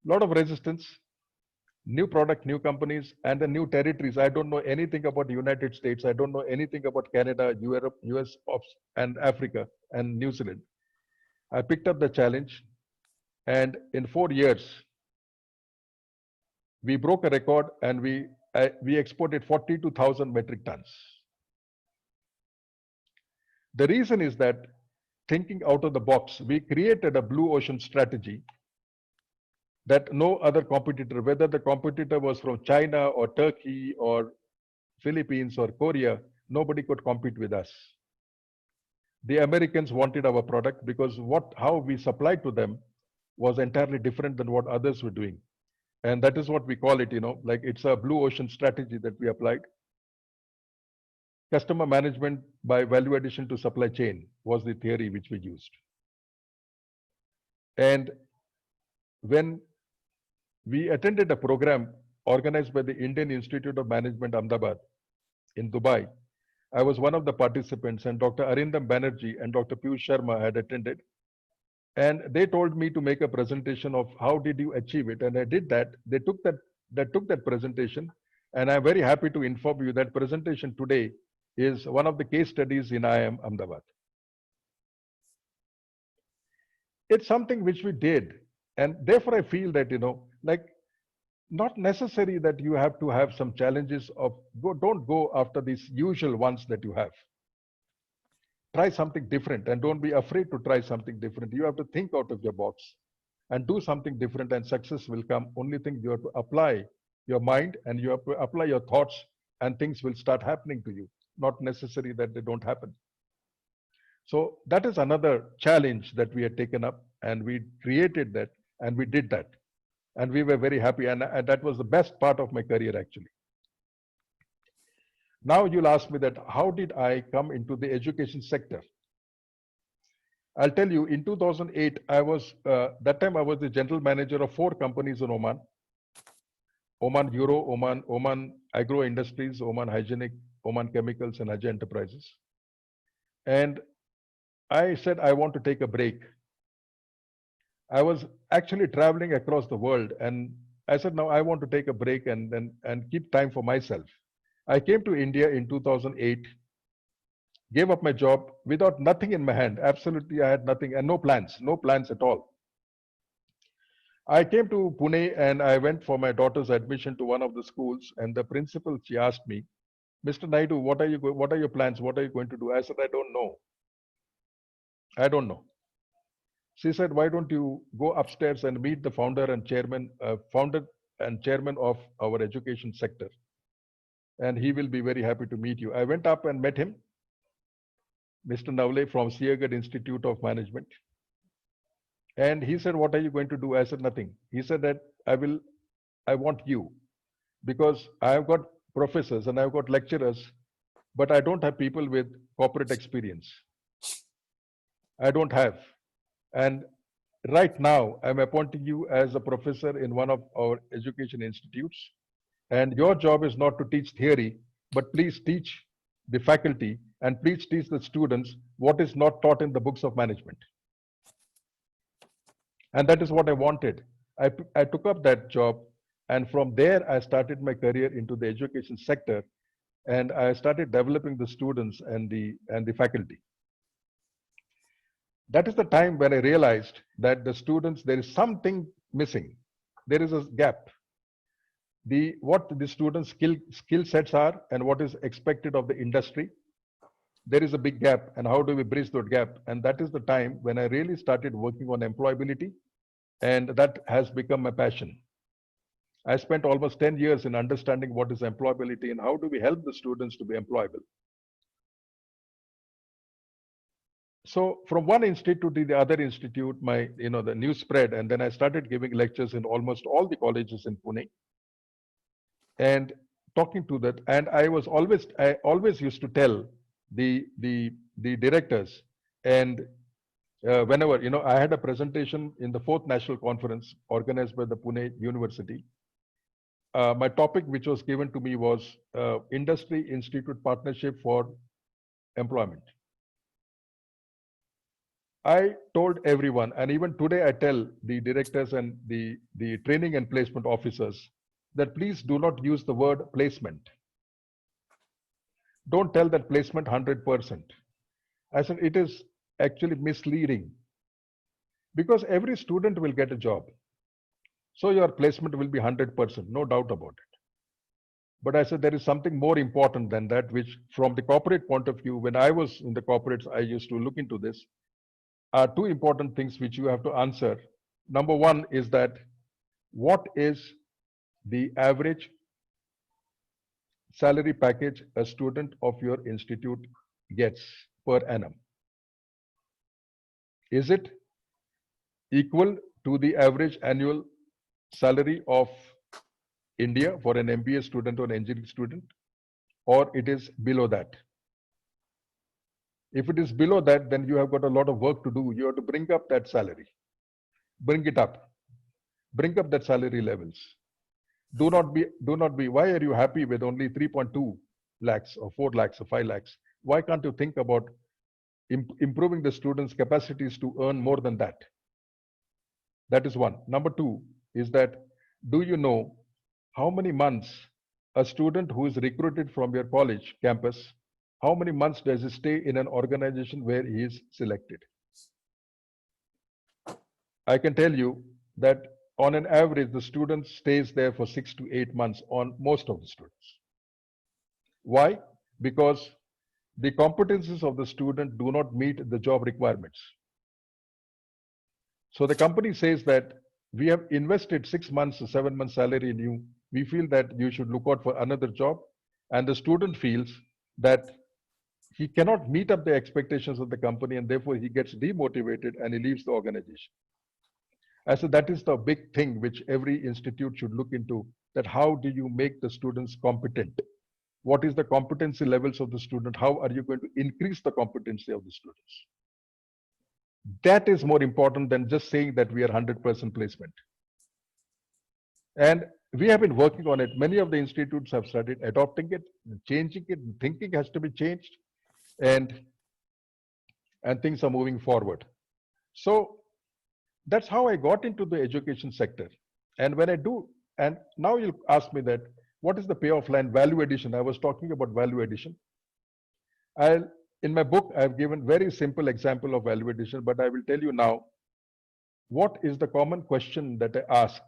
A lot of resistance, new product, new companies, and the new territories. I don't know anything about the United States. I don't know anything about Canada, Europe, US, and Africa, and New Zealand. I picked up the challenge, and in 4 years, we broke a record, and we exported 42,000 metric tons. The reason is that thinking out of the box, we created a blue ocean strategy that no other competitor, whether the competitor was from China or Turkey or Philippines or Korea, nobody could compete with us. The Americans wanted our product because how we supplied to them was entirely different than what others were doing. And that is what we call it, like it's a blue ocean strategy that we applied. Customer management by value addition to supply chain was the theory which we used. And when we attended a program organized by the Indian Institute of Management, Ahmedabad, in Dubai, I was one of the participants, and Dr. Arindam Banerjee and Dr. Piyush Sharma had attended. And they told me to make a presentation of how did you achieve it. And I did that. They took that presentation. And I'm very happy to inform you that presentation today is one of the case studies in IIM Ahmedabad. It's something which we did. And therefore I feel that, like not necessary that you have to have some challenges of don't go after these usual ones that you have. Try something different, and don't be afraid to try something different. You have to think out of your box and do something different, and success will come. Only thing, you have to apply your mind and you have to apply your thoughts, and things will start happening to you. Not necessary that they don't happen. So that is another challenge that we had taken up, and we created that, and we did that. And we were very happy, and that was the best part of my career actually. Now you'll ask me that how did I come into the education sector? I'll tell you, in 2008, that time I was the general manager of 4 companies in Oman. Oman Euro, Oman Agro Industries, Oman Hygienic, Oman Chemicals, and Ajay Enterprises. And I said, I want to take a break. I was actually traveling across the world, and I said, now I want to take a break and keep time for myself. I came to India in 2008, gave up my job without nothing in my hand. Absolutely, I had nothing and no plans at all. I came to Pune and I went for my daughter's admission to one of the schools, and the principal, she asked me, Mr. Naidu, what are your plans? What are you going to do? I said, I don't know. I don't know. She said, why don't you go upstairs and meet the founder and chairman of our education sector, and he will be very happy to meet you. I went up and met him, Mr. Navle from Siagat Institute of Management. And he said, what are you going to do? I said, nothing. He said that I want you, because I've got professors and I've got lecturers, but I don't have people with corporate experience. I don't have. And right now, I'm appointing you as a professor in one of our education institutes. And your job is not to teach theory, but please teach the faculty and please teach the students what is not taught in the books of management. And that is what I wanted. I took up that job, and from there, I started my career into the education sector, and I started developing the students and the faculty. That is the time when I realized that the students, there is something missing. There is a gap. What the students' skill sets are and what is expected of the industry, there is a big gap, and how do we bridge that gap? And that is the time when I really started working on employability, and that has become my passion. I spent almost 10 years in understanding what is employability and how do we help the students to be employable. So from one institute to the other institute, the news spread, and then I started giving lectures in almost all the colleges in Pune, and talking to that. And I always used to tell the directors, and whenever, I had a presentation in the 4th National Conference organized by the Pune University. My topic which was given to me was Industry Institute Partnership for Employment. I told everyone, and even today I tell the directors and the training and placement officers, that please do not use the word placement. Don't tell that placement 100%. I said it is actually misleading, because every student will get a job. So your placement will be 100%, no doubt about it. But I said there is something more important than that, which from the corporate point of view, when I was in the corporates, I used to look into this. Are 2 important things which you have to answer. Number 1 is that what is the average salary package a student of your institute gets per annum? Is it equal to the average annual salary of India for an MBA student or an engineering student, or it is below that? If it is below that, then you have got a lot of work to do. You have to bring up that salary, bring it up, bring up that salary levels. Do not be, why are you happy with only 3.2 lakhs or 4 lakhs or 5 lakhs? Why can't you think about improving the students' capacities to earn more than that? That is one. Number 2 is that, do you know how many months a student who is recruited from your college campus, how many months does he stay in an organization where he is selected? I can tell you that on an average, the student stays there for 6 to 8 months on most of the students. Why? Because the competencies of the student do not meet the job requirements. So the company says that we have invested 6 months or 7 months salary in you. We feel that you should look out for another job. And the student feels that he cannot meet up the expectations of the company, and therefore he gets demotivated and he leaves the organization. I said that is the big thing which every institute should look into, that how do you make the students competent? What is the competency levels of the student? How are you going to increase the competency of the students? That is more important than just saying that we are 100% placement. And we have been working on it. Many of the institutes have started adopting it, changing it. Thinking has to be changed, and things are moving forward. So that's how I got into the education sector. And when I do, and now you'll ask me that, what is the payoff line? Value addition. I was talking about value addition. In my book, I've given very simple example of value addition, but I will tell you now, what is the common question that I ask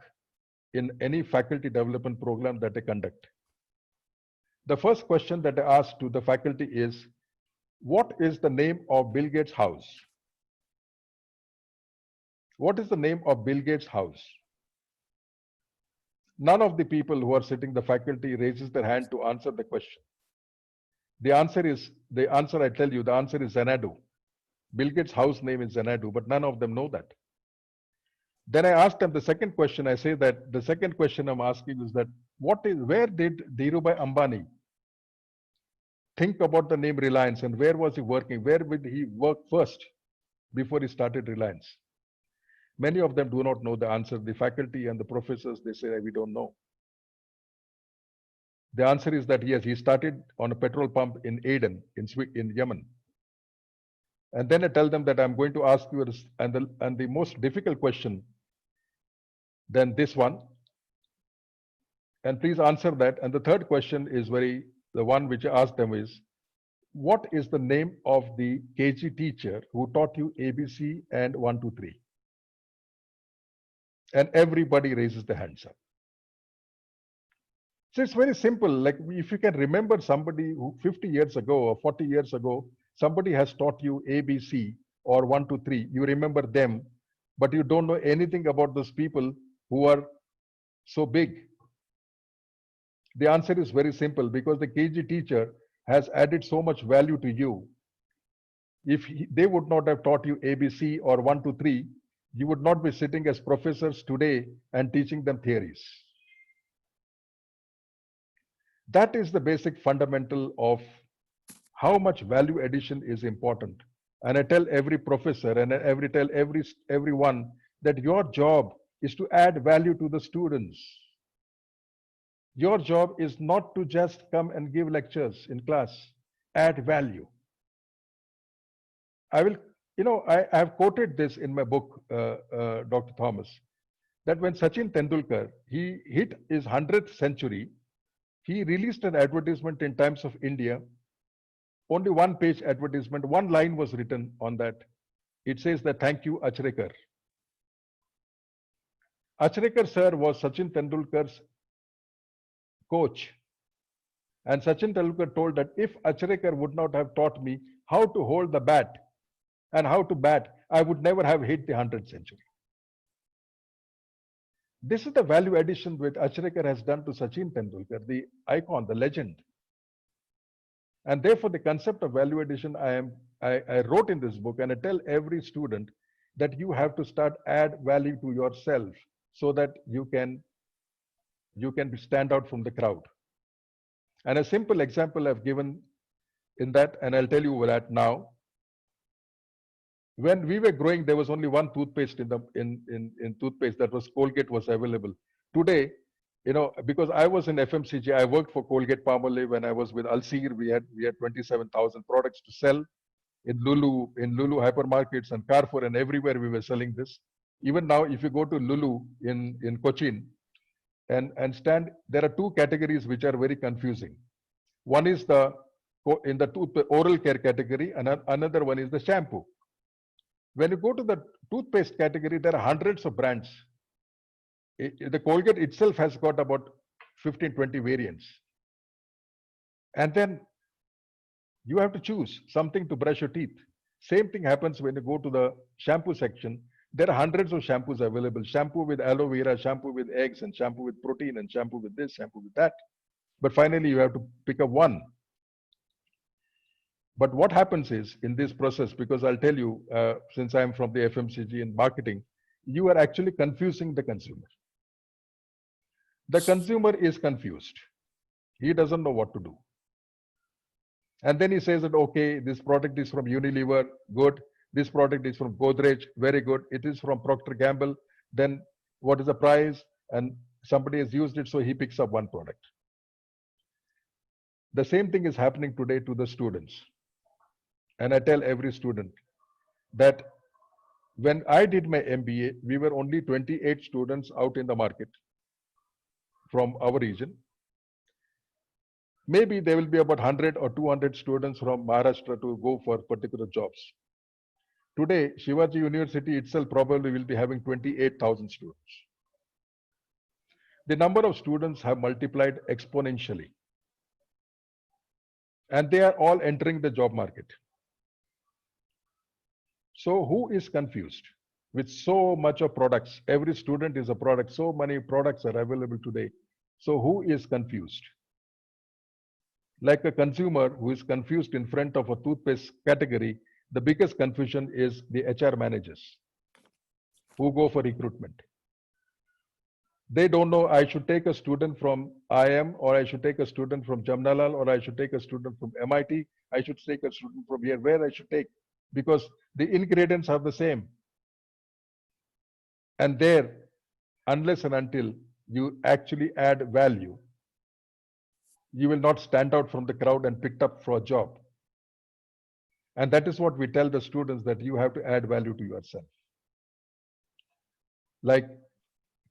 in any faculty development program that I conduct? The first question that I ask to the faculty is, what is the name of Bill Gates' house? What is the name of Bill Gates' house? None of the people who are sitting, the faculty, raises their hand to answer the question. The answer I tell you, the answer is Xanadu. Bill Gates' house name is Xanadu, but none of them know that. Then I asked them the second question. I say that the second question I'm asking is that, where did Dhirubhai Ambani think about the name Reliance, and where was he working? Where did he work first before he started Reliance? Many of them do not know the answer. The faculty and the professors, they say, we don't know. The answer is that yes, he started on a petrol pump in Aden, in Yemen. And then I tell them that I'm going to ask you, and the most difficult question than this one. And please answer that. And the third question is the one which I asked them is, what is the name of the KG teacher who taught you ABC and 1, 2, 3? And everybody raises their hands up. So it's very simple. Like, if you can remember somebody who 50 years ago or 40 years ago, somebody has taught you ABC or 1, 2, 3, you remember them, but you don't know anything about those people who are so big. The answer is very simple, because the KG teacher has added so much value to you. If they would not have taught you ABC or 1, 2, 3, you would not be sitting as professors today and teaching them theories. That is the basic fundamental of how much value addition is important. And I tell every professor and I tell everyone that your job is to add value to the students. Your job is not to just come and give lectures in class. Add value. I have quoted this in my book, Dr. Thomas, that when Sachin Tendulkar, he hit his 100th century, he released an advertisement in Times of India, only one-page advertisement, one line was written on that. It says that, thank you, Achrekar. Achrekar sir was Sachin Tendulkar's coach. And Sachin Tendulkar told that if Achrekar would not have taught me how to hold the bat and how to bat, I would never have hit the 100th century. This is the value addition which Achrekar has done to Sachin Tendulkar, the icon, the legend. And therefore, the concept of value addition, I wrote in this book, and I tell every student that you have to start add value to yourself so that you can stand out from the crowd. And a simple example I've given in that, and I'll tell you that now. When we were growing, there was only one toothpaste in toothpaste, that was Colgate, was available. Today, because I was in FMCG, I worked for Colgate-Palmolive. When I was with Alseer, we had 27,000 products to sell in Lulu hypermarkets and Carrefour, and everywhere we were selling this. Even now, if you go to Lulu in Cochin and stand, there are two categories which are very confusing. One is in the oral care category, and another one is the shampoo. When you go to the toothpaste category, there are hundreds of brands. The Colgate itself has got about 15, 20 variants. And then you have to choose something to brush your teeth. Same thing happens when you go to the shampoo section. There are hundreds of shampoos available. Shampoo with aloe vera, shampoo with eggs, and shampoo with protein, and shampoo with this, shampoo with that. But finally, you have to pick up one. But what happens is, in this process, because I'll tell you, since I'm from the FMCG and marketing, you are actually confusing the consumer. The consumer is confused. He doesn't know what to do. And then he says that, okay, this product is from Unilever, good. This product is from Godrej, very good. It is from Procter Gamble. Then what is the price? And somebody has used it, so he picks up one product. The same thing is happening today to the students. And I tell every student that when I did my MBA, we were only 28 students out in the market from our region. Maybe there will be about 100 or 200 students from Maharashtra to go for particular jobs. Today, Shivaji University itself probably will be having 28,000 students. The number of students have multiplied exponentially. And they are all entering the job market. So who is confused? With so much of products, every student is a product, so many products are available today. So who is confused? Like a consumer who is confused in front of a toothpaste category, the biggest confusion is the HR managers who go for recruitment. They don't know I should take a student from IIM, or I should take a student from Jamnalal, or I should take a student from MIT. I should take a student from here, where I should take, because the ingredients are the same. And there, unless and until you actually add value, you will not stand out from the crowd and picked up for a job. And that is what we tell the students, that you have to add value to yourself. Like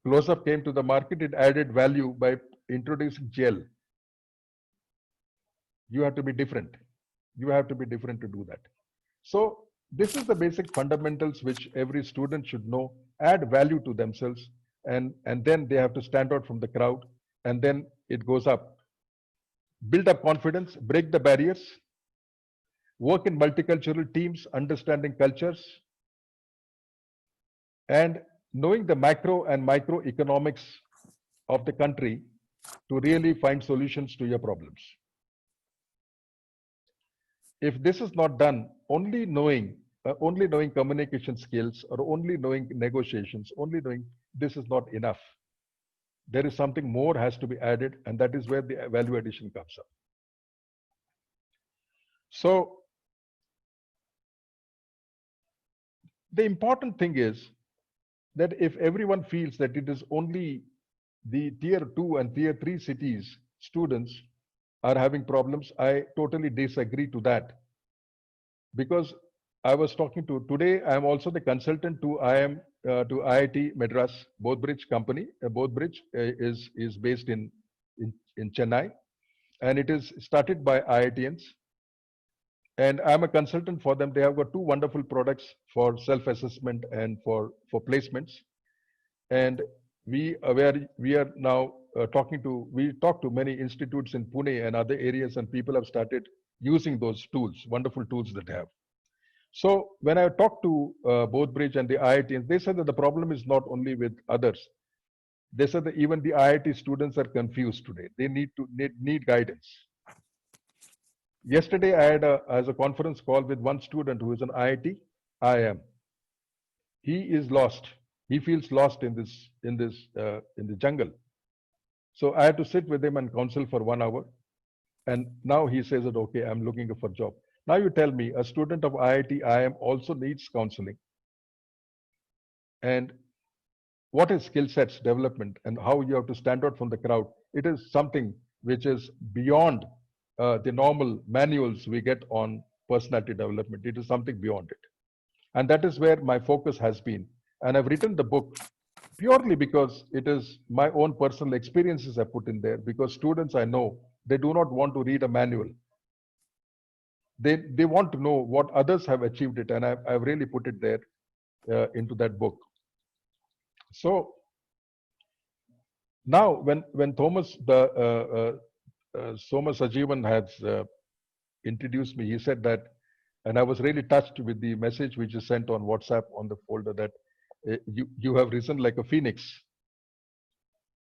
Close-Up came to the market, it added value by introducing gel. You have to be different. You have to be different to do that. So this is the basic fundamentals which every student should know, add value to themselves, and then they have to stand out from the crowd, and then it goes up. Build up confidence, break the barriers, work in multicultural teams, understanding cultures, and knowing the macro and micro economics of the country to really find solutions to your problems. If this is not done, only knowing communication skills, or only knowing negotiations, only knowing this is not enough. There is something more has to be added, and that is where the value addition comes up. So the important thing is that if everyone feels that it is only the tier 2 and tier 3 cities students are having problems, I totally disagree to that. Because I was talking to, today I am also the consultant to IIT Madras, Bodhbridge company. Bodhbridge is based in Chennai, and it is started by IITians. And I'm a consultant for them. They have got 2 wonderful products for self-assessment and for placements. And we are now we talk to many institutes in Pune and other areas, and people have started using those tools, wonderful tools that they have. So when I talked to Bodhbridge and the IITians, they said that the problem is not only with others. They said that even the IIT students are confused today. They need guidance. Yesterday, I had a conference call with one student who is an IIT IIM. He is lost. He feels lost in the jungle. So I had to sit with him and counsel for 1 hour. And now he says that, okay, I'm looking for a job. Now you tell me, a student of IIT IIM also needs counseling. And what is skill sets development and how you have to stand out from the crowd? It is something which is beyond the normal manuals we get on personality development. It is something beyond it. And that is where my focus has been. And I've written the book purely because it is my own personal experiences I put in there, because students I know, they do not want to read a manual. They want to know what others have achieved it. And I've really put it there into that book. So now when Thomas, Soma Sajivan has introduced me, he said that, and I was really touched with the message which is sent on WhatsApp on the folder, that you have risen like a phoenix.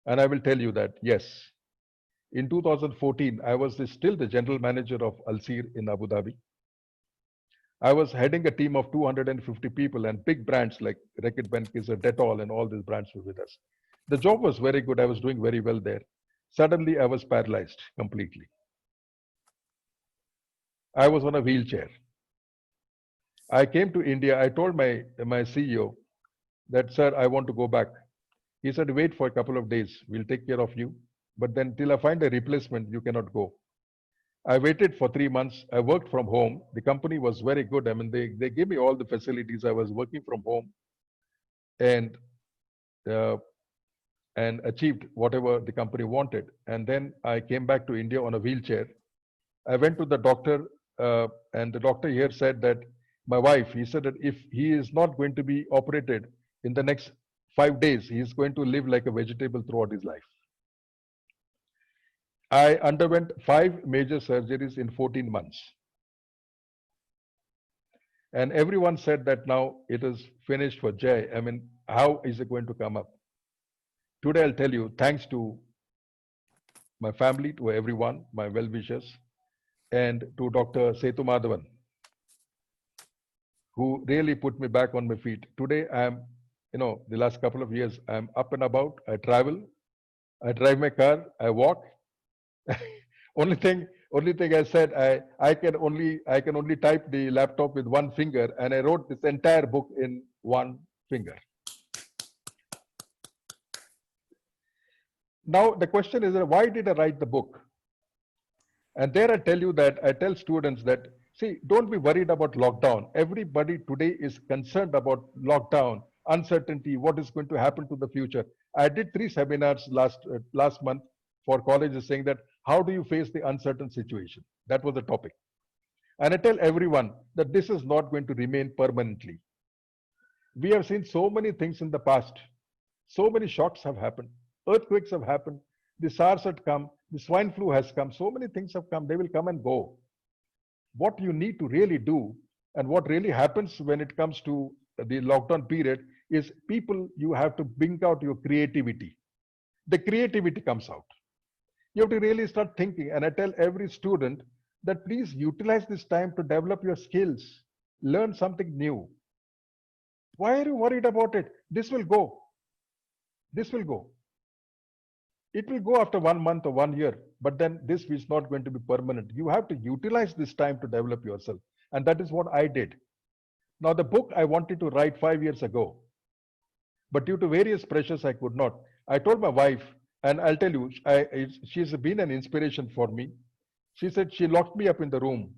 And I will tell you that, yes, in 2014, I was still the general manager of Alseer in Abu Dhabi. I was heading a team of 250 people, and big brands like Reckitt Benckiser, Dettol, and all these brands were with us. The job was very good. I was doing very well there. Suddenly, I was paralyzed completely. I was on a wheelchair. I came to India. I told my CEO that, sir, I want to go back. He said, wait for a couple of days. We'll take care of you. But then till I find a replacement, you cannot go. I waited for 3 months. I worked from home. The company was very good. I mean, they gave me all the facilities. I was working from home and achieved whatever the company wanted. And then I came back to India on a wheelchair. I went to the doctor, and the doctor here said that my wife, he said that if he is not going to be operated in the next 5 days, he is going to live like a vegetable throughout his life. I underwent 5 major surgeries in 14 months. And everyone said that now it is finished for Jay. I mean, how is it going to come up? Today, I'll tell you, thanks to my family, to everyone, my well-wishers, and to Dr. Setu Madhavan, who really put me back on my feet. Today, I'm, the last couple of years, I'm up and about. I travel, I drive my car, I walk. only thing I said, I can only type the laptop with one finger, and I wrote this entire book in one finger. Now the question is, why did I write the book? And there I tell students that, see, don't be worried about lockdown. Everybody today is concerned about lockdown, uncertainty, what is going to happen to the future. I did 3 seminars last month for colleges saying that, how do you face the uncertain situation? That was the topic. And I tell everyone that this is not going to remain permanently. We have seen so many things in the past. So many shocks have happened. Earthquakes have happened. The SARS had come. The swine flu has come. So many things have come. They will come and go. What you need to really do, and what really happens when it comes to the lockdown period, is people, you have to bring out your creativity. The creativity comes out. You have to really start thinking. And I tell every student that please utilize this time to develop your skills. Learn something new. Why are you worried about it? This will go. This will go. It will go after 1 month or 1 year, but then this is not going to be permanent. You have to utilize this time to develop yourself. And that is what I did. Now, the book I wanted to write 5 years ago, but due to various pressures, I could not. I told my wife, and I'll tell you, she's been an inspiration for me. She said, she locked me up in the room.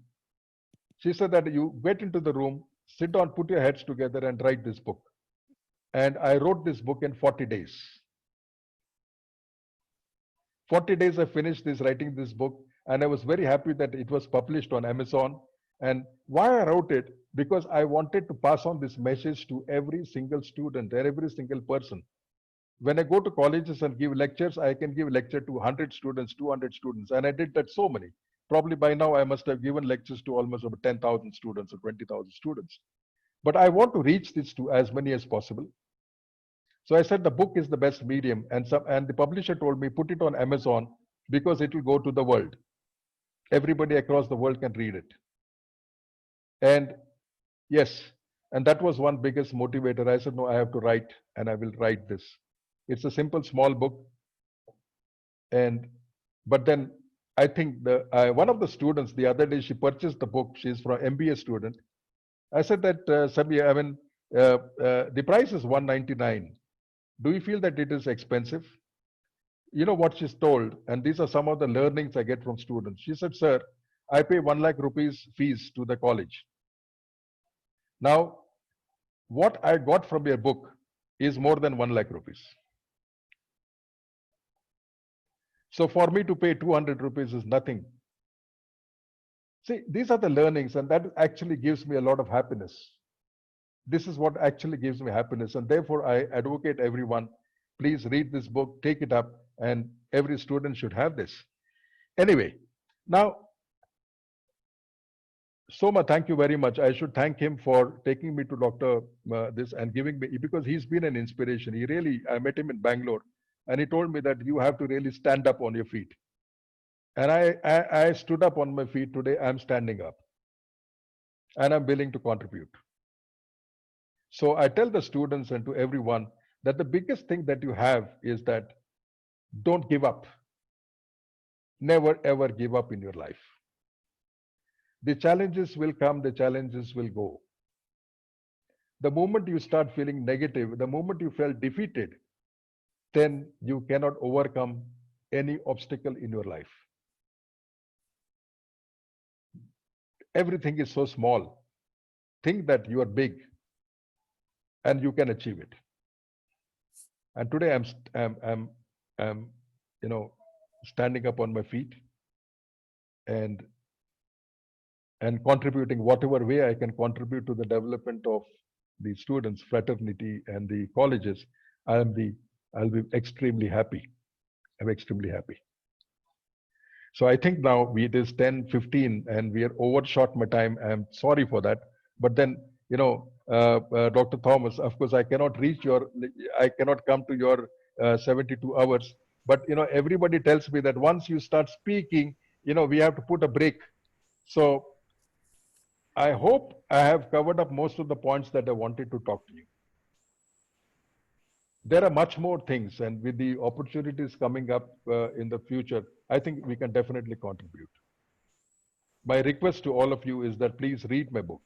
She said that you get into the room, sit down, put your heads together and write this book. And I wrote this book in 40 days. 40 days I finished writing this book, and I was very happy that it was published on Amazon. And why I wrote it? Because I wanted to pass on this message to every single student and every single person. When I go to colleges and give lectures, I can give lecture to 100 students, 200 students, and I did that so many. Probably by now I must have given lectures to almost over 10,000 students or 20,000 students. But I want to reach this to as many as possible. So I said the book is the best medium, and the publisher told me put it on Amazon because it will go to the world. Everybody across the world can read it. And yes, and that was one biggest motivator. I said, no, I have to write, and I will write this. It's a simple, small book. But then I think one of the students the other day, she purchased the book. She's from MBA student. I said that, Sabia, I mean, the price is $199. Do you feel that it is expensive? You know what she's told, and these are some of the learnings I get from students. She said, sir, I pay 1 lakh rupees fees to the college. Now, what I got from your book is more than 1 lakh rupees. So for me to pay 200 rupees is nothing. See, these are the learnings, and that actually gives me a lot of happiness. This is what actually gives me happiness. And therefore, I advocate everyone, please read this book, take it up, and every student should have this. Anyway, now, Soma, thank you very much. I should thank him for taking me to Dr. This and giving me, because he's been an inspiration. I met him in Bangalore, and he told me that you have to really stand up on your feet. And I stood up on my feet. Today, I'm standing up. And I'm willing to contribute. So I tell the students and to everyone that the biggest thing that you have is that don't give up. Never, ever give up in your life. The challenges will come, the challenges will go. The moment you start feeling negative, the moment you feel defeated, then you cannot overcome any obstacle in your life. Everything is so small. Think that you are big and you can achieve it. And today I'm standing up on my feet and contributing whatever way I can contribute to the development of the students, fraternity, and the colleges. I'll be extremely happy. I'm extremely happy. So I think now it is 10:15 and we are overshot my time. I'm sorry for that. But then, Dr. Thomas, of course, I cannot come to your 72 hours. But, everybody tells me that once you start speaking, we have to put a break. So I hope I have covered up most of the points that I wanted to talk to you. There are much more things, and with the opportunities coming up in the future, I think we can definitely contribute. My request to all of you is that please read my book.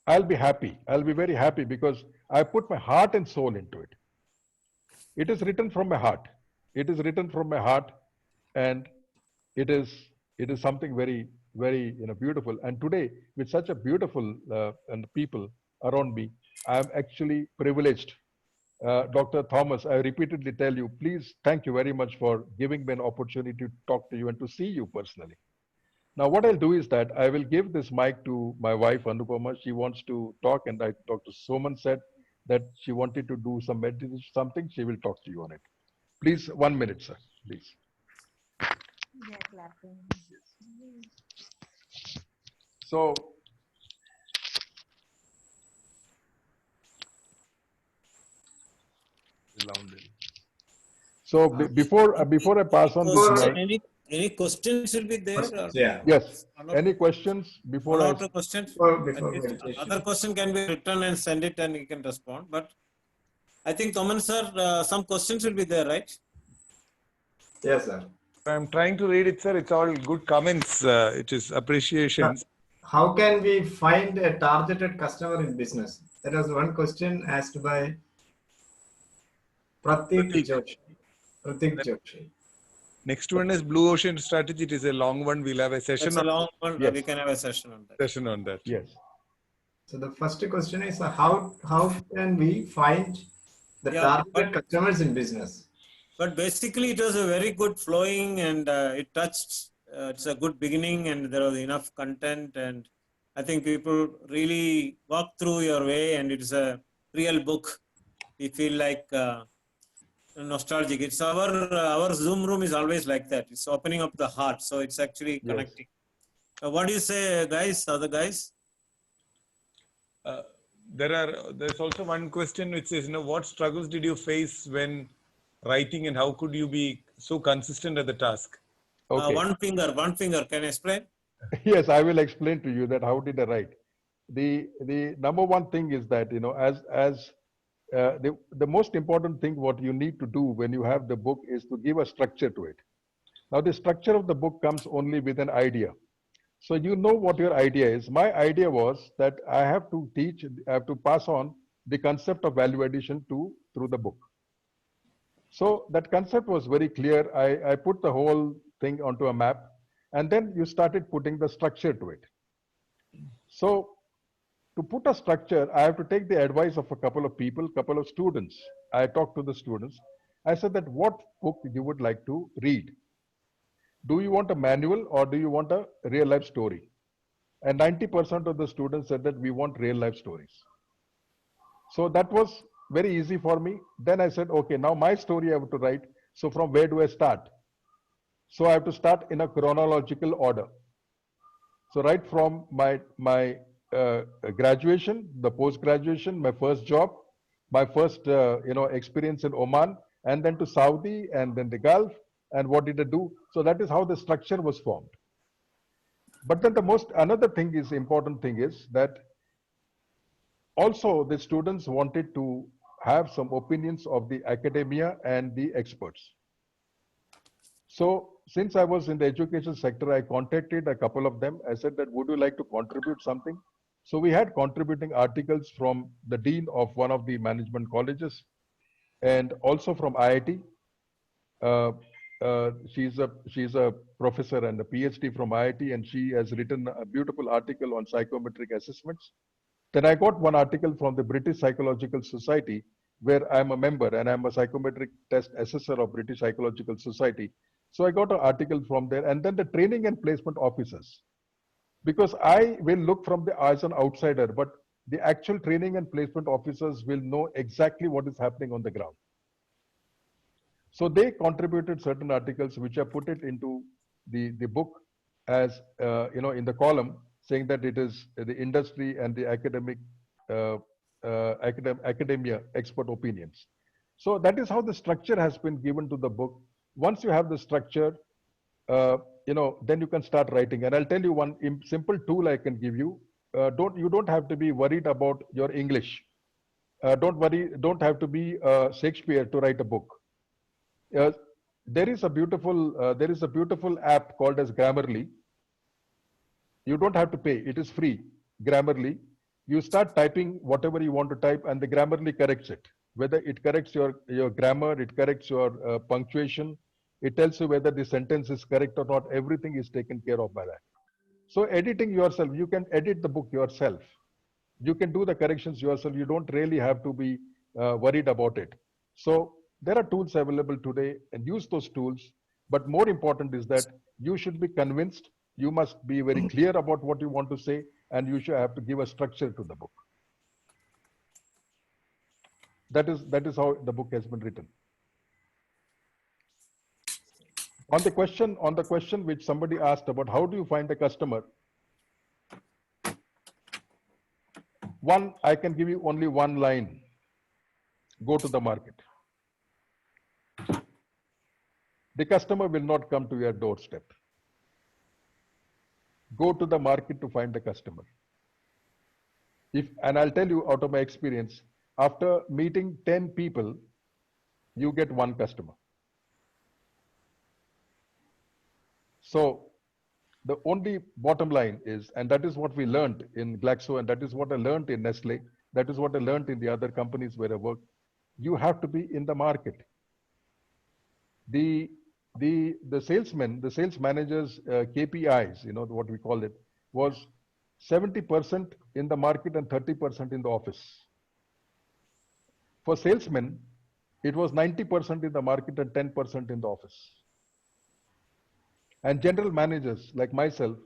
I'll be happy. I'll be very happy because I put my heart and soul into it. It is written from my heart. It is written from my heart, and it is something very, very beautiful. And today, with such a beautiful and people around me, I am actually privileged. Dr. Thomas, I repeatedly tell you, please, thank you very much for giving me an opportunity to talk to you and to see you personally. Now, what I'll do is that I will give this mic to my wife, Anupama. She wants to talk, and Dr. Soman said that she wanted to do some meditation, something. She will talk to you on it. Please, 1 minute, sir, please. Yeah, clapping. So, before I pass on this mic, any questions will be there? Or? Yeah. Yes. Any questions before one or two questions? Before At least meditation. other question can be written and send it, and you can respond. But I think, Thoman sir, some questions will be there, right? Yes, sir. I'm trying to read it, sir. It's all good comments. It is appreciations. How can we find a targeted customer in business? That was one question asked by Pratik Joshi. Next one is Blue Ocean Strategy. It is a long one. We'll have a session. That's a long one. Yes. We can have a session on that. Yes. So the first question is how can we find the targeted customers in business? But basically, it was a very good flowing, and it touched. It's a good beginning, and there was enough content, and I think people really walk through your way, and it's a real book. We feel like nostalgic. It's our Zoom room is always like that. It's opening up the heart, so it's actually connecting. Yes. What do you say, guys? Other guys? There's also one question which says, what struggles did you face when writing, and how could you be so consistent at the task? Okay. One finger. Can I explain? Yes, I will explain to you that how did I write. The number one thing is that the most important thing what you need to do when you have the book is to give a structure to it. Now the structure of the book comes only with an idea. So you know what your idea is. My idea was that I have to pass on the concept of value addition through the book. So that concept was very clear. I put the whole thing onto a map, and then you started putting the structure to it. So to put a structure, I have to take the advice of a couple of people, couple of students. I talked to the students. I said that what book you would like to read. Do you want a manual or do you want a real life story? And 90% of the students said that we want real life stories. So that was very easy for me. Then I said, okay, now my story I have to write. So from where do I start? So I have to start in a chronological order. So right from my graduation, the post-graduation, my first job, my first experience in Oman, and then to Saudi, and then the Gulf, and what did I do? So that is how the structure was formed. But then another thing is important thing is that also the students wanted to have some opinions of the academia and the experts. So since I was in the education sector, I contacted a couple of them. I said that, would you like to contribute something? So we had contributing articles from the dean of one of the management colleges and also from IIT. She's a professor and a PhD from IIT, and she has written a beautiful article on psychometric assessments. Then I got one article from the British Psychological Society, where I'm a member and I'm a psychometric test assessor of British Psychological Society. So I got an article from there, and then the training and placement officers, because I will look from the as an outsider, but the actual training and placement officers will know exactly what is happening on the ground. So they contributed certain articles, which I put it into the book as, in the column, saying that it is the industry and the academia expert opinions. So that is how the structure has been given to the book. Once you have the structure, then you can start writing. And I'll tell you one simple tool I can give you. You don't have to be worried about your English. Don't have to be Shakespeare to write a book. There is a beautiful app called as Grammarly. You don't have to pay. It is free. Grammarly. You start typing whatever you want to type, and the Grammarly corrects it. Whether it corrects your grammar, it corrects your punctuation. It tells you whether the sentence is correct or not. Everything is taken care of by that. So editing yourself, you can edit the book yourself. You can do the corrections yourself. You don't really have to be worried about it. So there are tools available today, and use those tools. But more important is that you should be convinced. You must be very clear about what you want to say, and you should have to give a structure to the book. That is how the book has been written. On the question which somebody asked about how do you find a customer, I can give you only one line: go to the market. The customer will not come to your doorstep. Go to the market to find the customer. And I'll tell you out of my experience, after meeting 10 people, you get one customer. So the only bottom line is, and that is what we learned in Glaxo, and that is what I learned in Nestle, that is what I learned in the other companies where I worked. You have to be in the market. The salesmen, the sales managers' KPIs, what we call it, was 70% in the market and 30% in the office. For salesmen, it was 90% in the market and 10% in the office. And general managers like myself,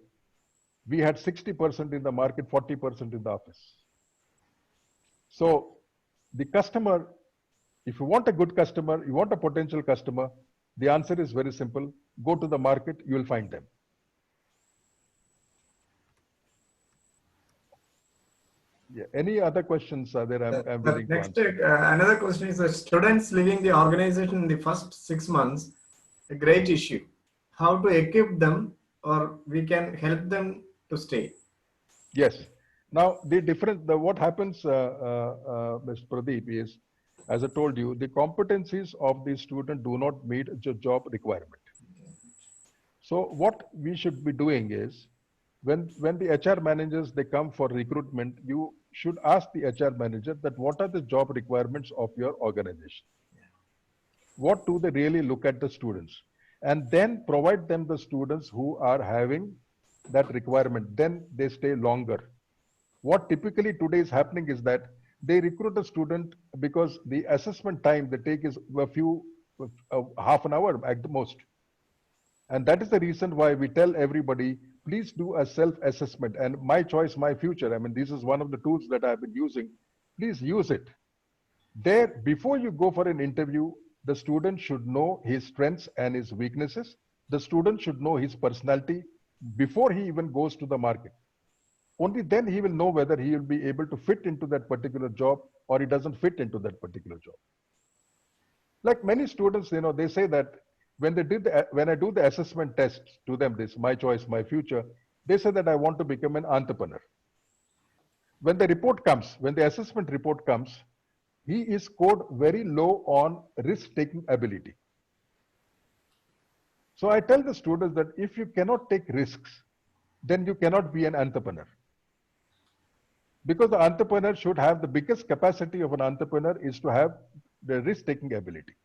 we had 60% in the market, 40% in the office. So the customer, if you want a good customer, you want a potential customer, the answer is very simple. Go to the market, you will find them. Yeah. Any other questions are there? I'm willing to answer. Next, another question is students leaving the organization in the first 6 months, a great issue. How to equip them, or we can help them to stay? Yes. Now, what happens, Mr. Pradeep, is, as I told you, the competencies of the student do not meet the job requirement. So what we should be doing is, when the HR managers, they come for recruitment, you should ask the HR manager that what are the job requirements of your organization? What do they really look at the students? And then provide them the students who are having that requirement. Then they stay longer. What typically today is happening is that they recruit a student because the assessment time they take is half an hour at the most. And that is the reason why we tell everybody, please do a self-assessment. And My Choice, My Future, I mean, this is one of the tools that I've been using. Please use it. There, before you go for an interview, the student should know his strengths and his weaknesses. The student should know his personality before he even goes to the market. Only then he will know whether he will be able to fit into that particular job or he doesn't fit into that particular job. Like many students, they say that when I do the assessment test to them, this My Choice, My Future, they say that I want to become an entrepreneur. When the report comes, when the assessment report comes, he is scored very low on risk-taking ability. So I tell the students that if you cannot take risks, then you cannot be an entrepreneur. Because the entrepreneur should have the biggest capacity of an entrepreneur is to have the risk-taking ability.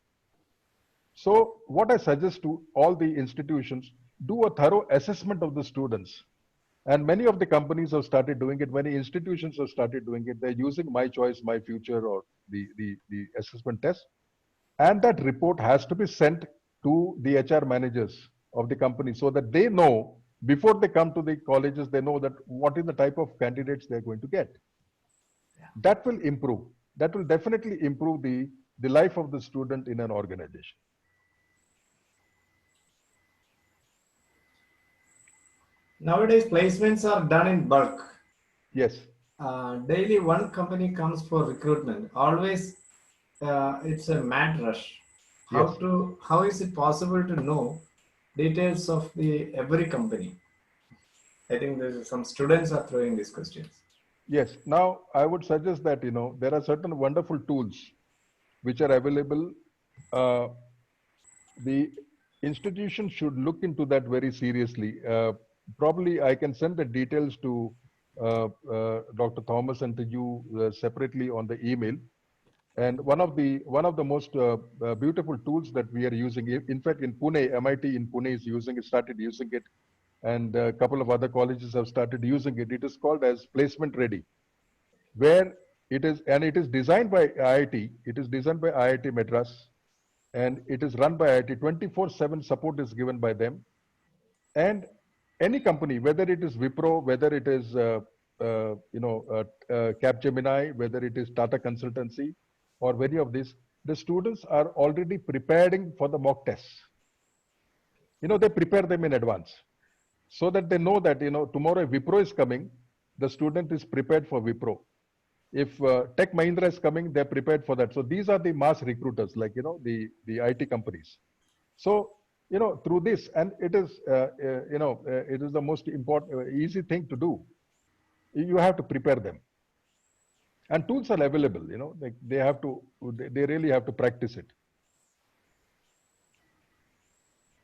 So what I suggest to all the institutions, do a thorough assessment of the students. And many of the companies have started doing it. Many institutions have started doing it. They're using My Choice, My Future, or the assessment test. And that report has to be sent to the HR managers of the company so that they know, before they come to the colleges, they know that what is the type of candidates they're going to get. That will improve. That will definitely improve the life of the student in an organization. Nowadays, placements are done in bulk. Yes. Daily, one company comes for recruitment. Always, it's a mad rush. How is it possible to know details of every company? I think some students are throwing these questions. Yes. Now, I would suggest that, there are certain wonderful tools which are available. The institution should look into that very seriously. Probably I can send the details to Dr. Thomas and to you separately on the email. And one of the most beautiful tools that we are using, in fact, in Pune, MIT in Pune started using it, and a couple of other colleges have started using it. It is called as Placement Ready, where it is designed by IIT. It is designed by IIT Madras, and it is run by IIT. 24/7 support is given by them, and any company, whether it is Wipro, whether it is Capgemini, whether it is Tata Consultancy, or many of these, the students are already preparing for the mock tests. They prepare them in advance so that they know that, tomorrow if Wipro is coming, the student is prepared for Wipro. If Tech Mahindra is coming, they're prepared for that. So these are the mass recruiters, like, the IT companies. So, through this, and it is, it is the most important, easy thing to do. You have to prepare them. And tools are available, they really have to practice it.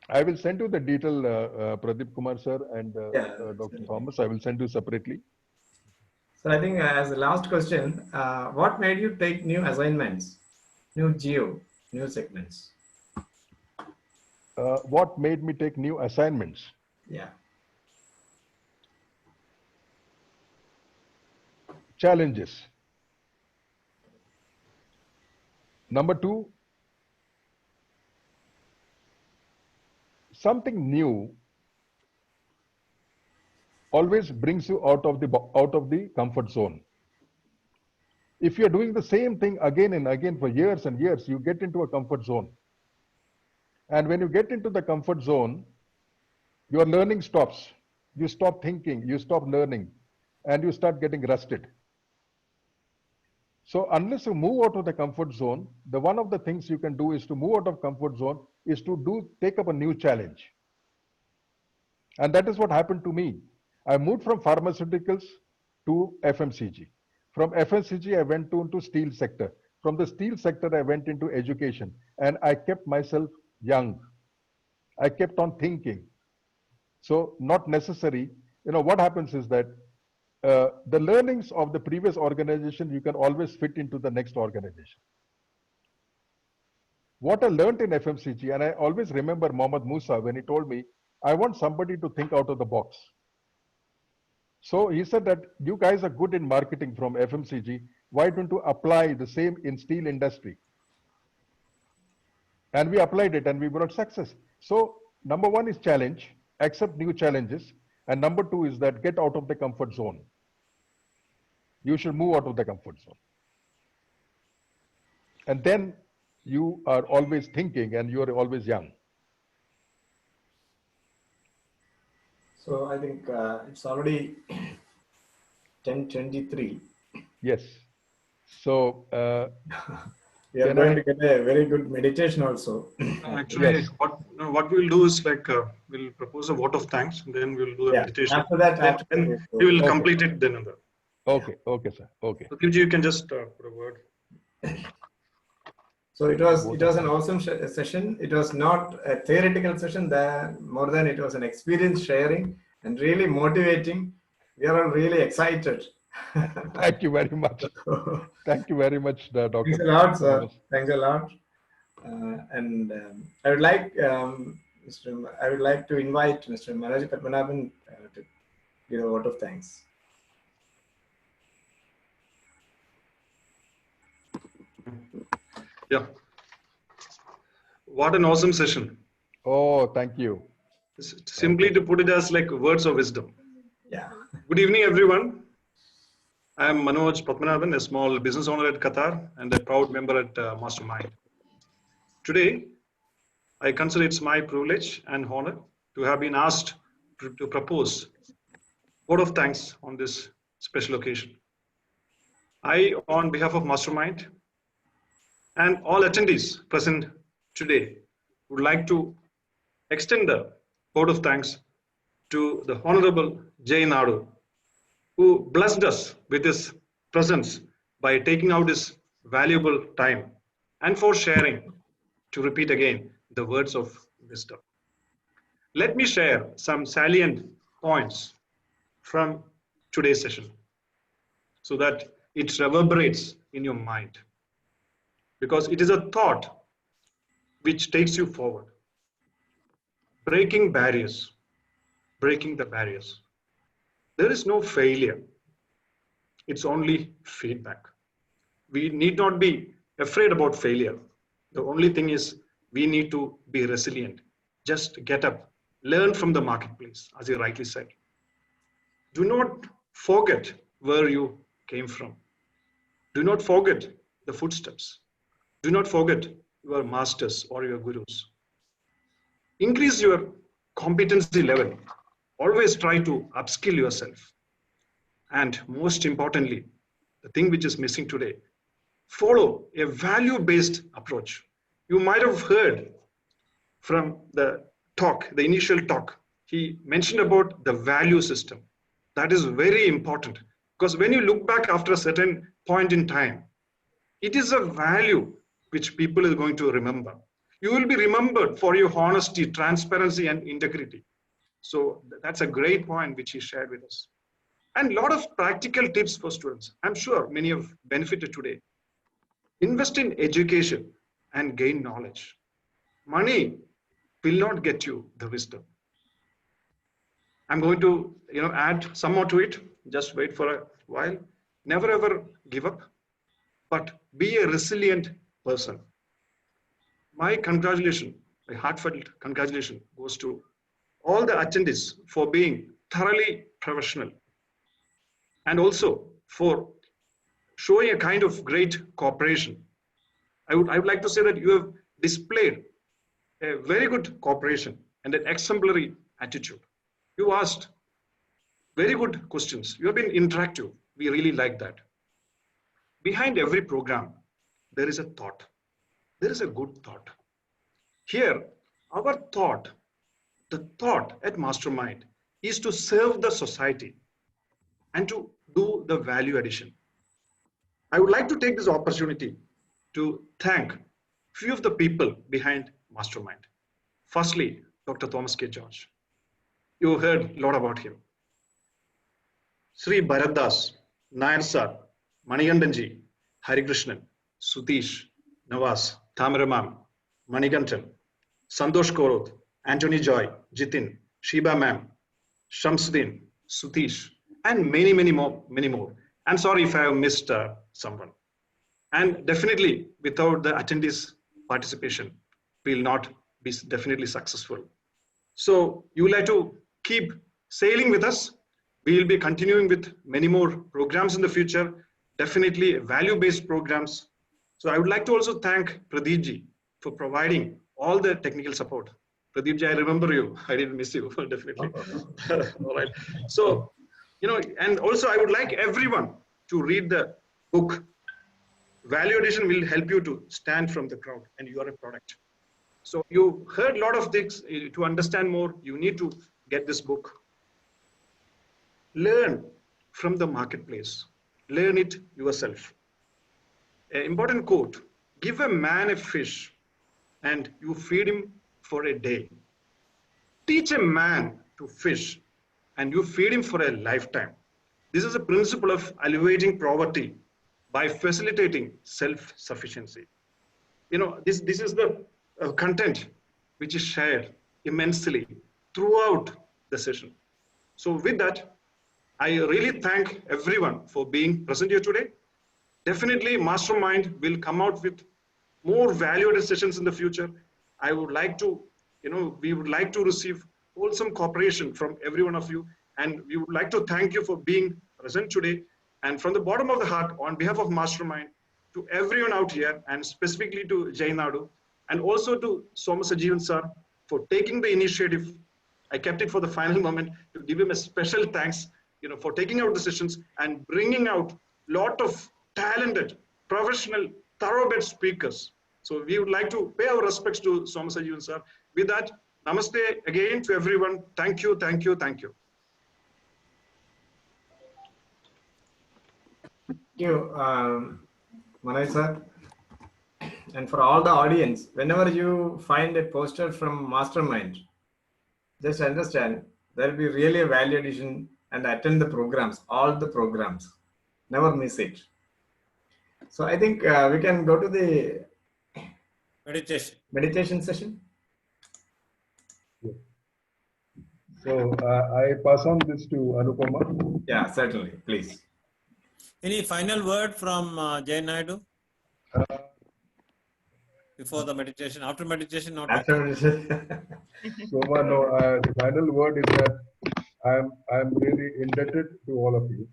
I will send you the detail, Pradeep Kumar sir and Dr. Thomas. I will send you separately. So I think as the last question, what made you take new assignments, new segments? What made me take new assignments? Yeah. Challenges. Number 2, something new always brings you out of the comfort zone. If you're doing the same thing again and again for years and years, you get into a comfort zone. And when you get into the comfort zone, your learning stops. You stop thinking, you stop learning, and you start getting rusted. So unless you move out of the comfort zone, one of the things you can do is to move out of comfort zone is to take up a new challenge. And that is what happened to me. I moved from pharmaceuticals to FMCG. From FMCG, I went into steel sector. From the steel sector, I went into education, and I kept myself young. I kept on thinking. So not necessary. What happens is that the learnings of the previous organization, you can always fit into the next organization. What I learned in FMCG, and I always remember Mohammad Musa when he told me, I want somebody to think out of the box. So he said that you guys are good in marketing from FMCG. Why don't you apply the same in steel industry? And we applied it and we brought success. So number 1 is challenge, accept new challenges. And number 2 is that get out of the comfort zone. You should move out of the comfort zone. And then you are always thinking and you are always young. So I think it's already 10:23. Yes. So we are going to get a very good meditation also. Actually, yes. what we'll do is we'll propose a vote of thanks, and then we'll do a meditation. After that, then we will complete it then and there. Okay, okay, sir. Okay. So Kimji, you can just put a word. So it was an awesome session. It was not a theoretical session, more than it was an experience sharing and really motivating. We are all really excited. Thank you very much. Thank you very much, Dr. Thanks a lot, sir. Thomas. Thanks a lot. I would like I would like to invite Mr. Manoj Padmanabhan to give a vote of thanks. Yeah. What an awesome session. Oh, thank you. Simply to put it as like words of wisdom. Yeah. Good evening, everyone. I am Manoj Padmanabhan, a small business owner at Qatar and a proud member at Mastermind. Today, I consider it's my privilege and honor to have been asked to propose vote of thanks on this special occasion. I, on behalf of Mastermind and all attendees present today, would like to extend the vote of thanks to the Honorable Jay Naidu, who blessed us with his presence by taking out his valuable time and for sharing, to repeat again, the words of wisdom. Let me share some salient points from today's session so that it reverberates in your mind, because it is a thought which takes you forward. Breaking barriers, breaking the barriers. There is no failure. It's only feedback. We need not be afraid about failure. The only thing is we need to be resilient. Just get up, learn from the marketplace, as you rightly said. Do not forget where you came from. Do not forget the footsteps. Do not forget your masters or your gurus. Increase your competency level. Always try to upskill yourself. And most importantly, the thing which is missing today, follow a value-based approach. You might have heard from the talk, the initial talk, he mentioned about the value system. That is very important, because when you look back after a certain point in time, it is a value which people are going to remember. You will be remembered for your honesty, transparency, and integrity. So that's a great point which he shared with us. And a lot of practical tips for students. I'm sure many have benefited today. Invest in education and gain knowledge. Money will not get you the wisdom. I'm going to add some more to it. Just wait for a while. Never ever give up, but be a resilient person. My congratulations, my heartfelt congratulations goes to all the attendees for being thoroughly professional and also for showing a kind of great cooperation. I would like to say that you have displayed a very good cooperation and an exemplary attitude. You asked very good questions. You have been interactive. We really like that. Behind every program, there is a thought. There is a good thought. Here, our thought, the thought at Mastermind is to serve the society and to do the value addition. I would like to take this opportunity to thank few of the people behind Mastermind. Firstly, Dr. Thomas K. George. You heard a lot about him. Sri Bharatdas, Nair Sir, Manigandanji, Hari Krishnan, Sutish, Nawaz, Thamara Ma'am, Manikantan, Santosh Koroth, Anthony Joy, Jitin, Shiba Ma'am, Shamsuddin, Sutish, and many, many more. I'm sorry if I have missed someone. And definitely, without the attendees' participation, we will not be definitely successful. So you would like to keep sailing with us. We will be continuing with many more programs in the future, definitely value-based programs. So I would like to also thank Pradeepji for providing all the technical support. Pradeepji, I remember you. I didn't miss you, definitely. All right. So, and also I would like everyone to read the book. Value addition will help you to stand from the crowd, and you are a product. So you heard a lot of things. To understand more, you need to get this book. Learn from the marketplace. Learn it yourself. An important quote, Give a man a fish and you feed him for a day. Teach a man to fish and you feed him for a lifetime. This is a principle of alleviating poverty by facilitating self-sufficiency. This is the content which is shared immensely throughout the session. So with that, I really thank everyone for being present here today. Definitely Mastermind will come out with more value-added sessions in the future. I would like to, we would like to receive wholesome cooperation from every one of you. And we would like to thank you for being present today. And from the bottom of the heart, on behalf of Mastermind, to everyone out here, and specifically to Jay Naidu, and also to Somasajeevan sir for taking the initiative. I kept it for the final moment to give him a special thanks, for taking out the sessions and bringing out a lot of talented, professional, thoroughbred speakers. So we would like to pay our respects to Somasajeevan sir. With that, namaste again to everyone. Thank you, thank you, thank you. Thank you, Manoj sir. And for all the audience, whenever you find a poster from Mastermind, just understand there will be really a value addition and attend the programs, all the programs. Never miss it. So I think we can go to the meditation session. So I pass on this to Anupama. Yeah, certainly. Please. Any final word from Jay Naidu? Before the meditation, after meditation, not After meditation. Soma, no, the final word is that I'm really indebted to all of you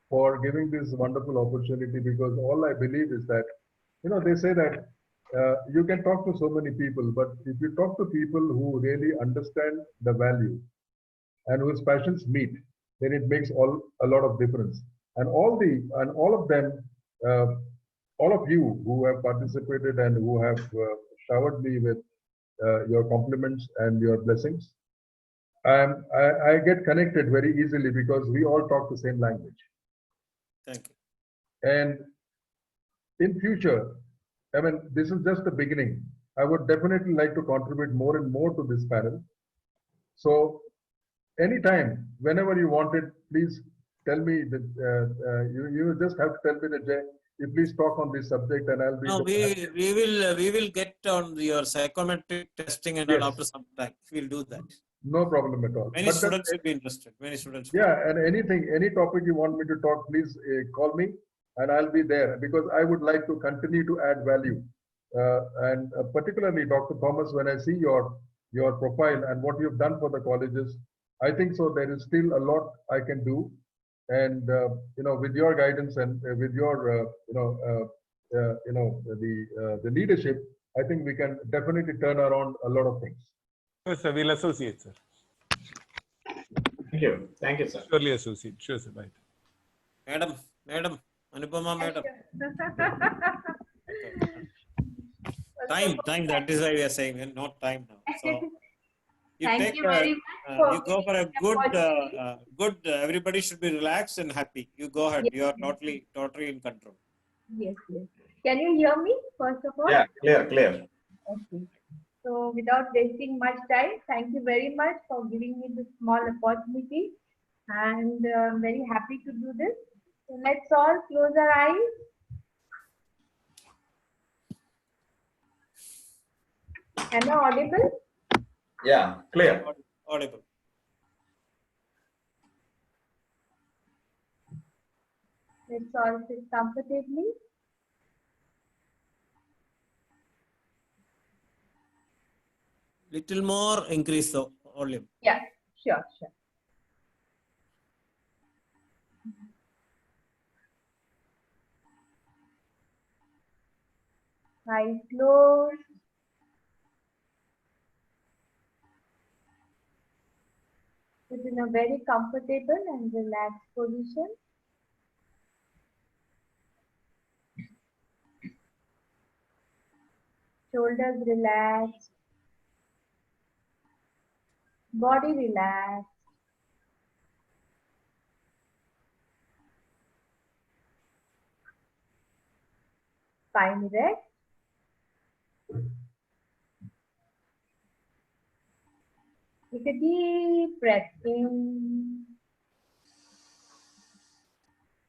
for giving this wonderful opportunity, because all I believe is that, they say that you can talk to so many people, but if you talk to people who really understand the value and whose passions meet, then it makes a lot of difference. And all of them, all of you who have participated and who have showered me with your compliments and your blessings, I get connected very easily because we all talk the same language. Thank you. And in future, this is just the beginning. I would definitely like to contribute more and more to this panel. So anytime, whenever you want it, please tell me that you just have to tell me that, Jay, you please talk on this subject and I'll be. No, we will get on your psychometric testing and all after some time. We'll do that. No problem at all. Many students will be interested. Many students. And any topic you want me to talk, please call me and I'll be there, because I would like to continue to add value. And particularly Dr. Thomas, when I see your profile and what you've done for the colleges, I think so there is still a lot I can do. And with your guidance and with your the leadership, I think we can definitely turn around a lot of things. Yes, sir. We'll associate, sir. Thank you, sir. Surely associate. Sure, sir. Bye. Madam, Anupama, madam. Time. That is why we are saying not time now. So you Thank you very much. You go for a good. Everybody should be relaxed and happy. You go ahead. Yes. You are totally in control. Yes. Can you hear me, first of all? Yeah, clear. Okay. So without wasting much time, thank you very much for giving me this small opportunity. And I'm very happy to do this. So let's all close our eyes. Am I audible? Yeah, clear. Audible. Let's all sit comfortably. Little more increase the volume. Yeah, sure. Eyes closed. Sit in a very comfortable and relaxed position. Shoulders relaxed. Body relaxed. spine erect. Take a deep breath in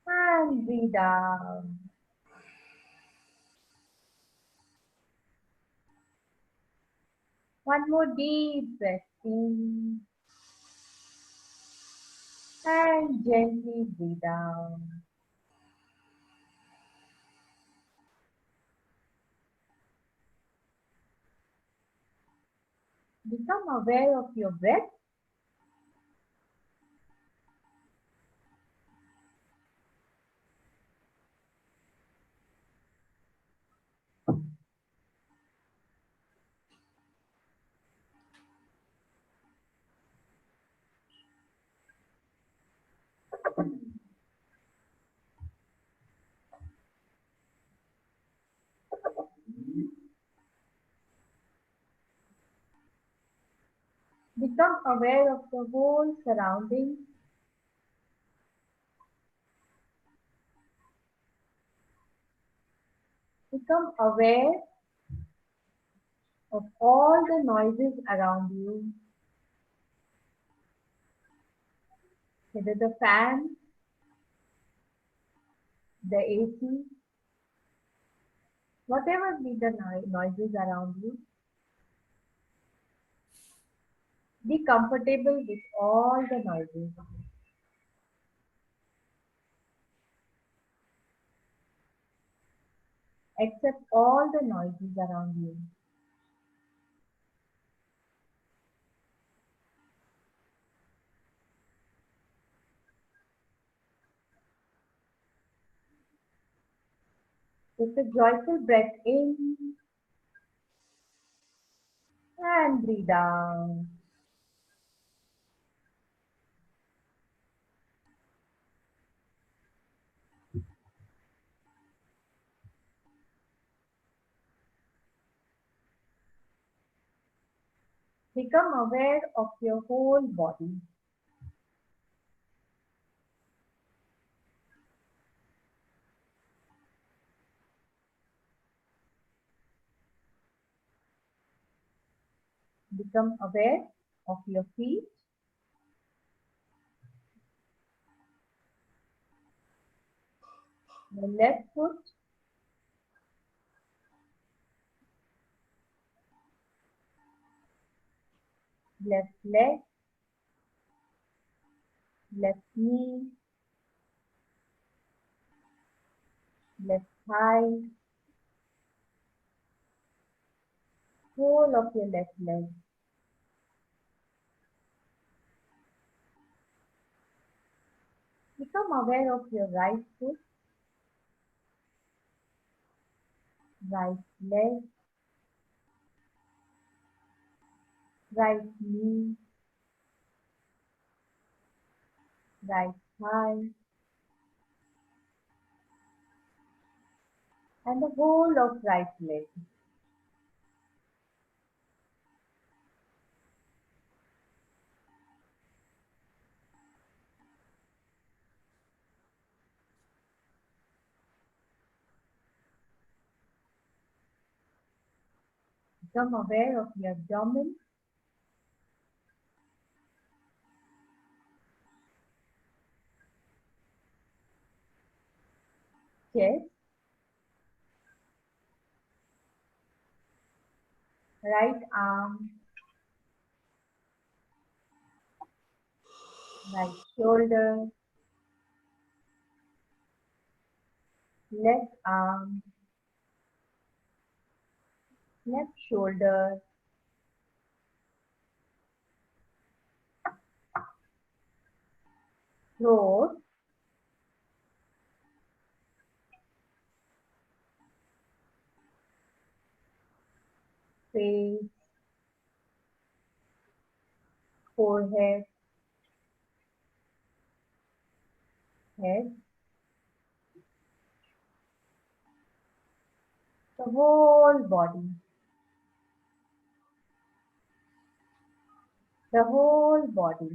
and breathe out. One more deep breath in and gently breathe out. Become aware of your breath. Become aware of the whole surroundings. Become aware of all the noises around you, whether the fan, the AC, whatever be the noises around you. Be comfortable with all the noises. Accept all the noises around you. Take a joyful breath in and breathe out. Become aware of your whole body. Become aware of your feet. Your left foot, left leg, left knee, left thigh, whole of your left leg. Become aware of your right foot, right leg, right knee, right thigh, and the whole of right leg. Become aware of your abdomen, chest, right arm, right shoulder, left arm, left shoulder, throat, face, forehead, head, the whole body, the whole body.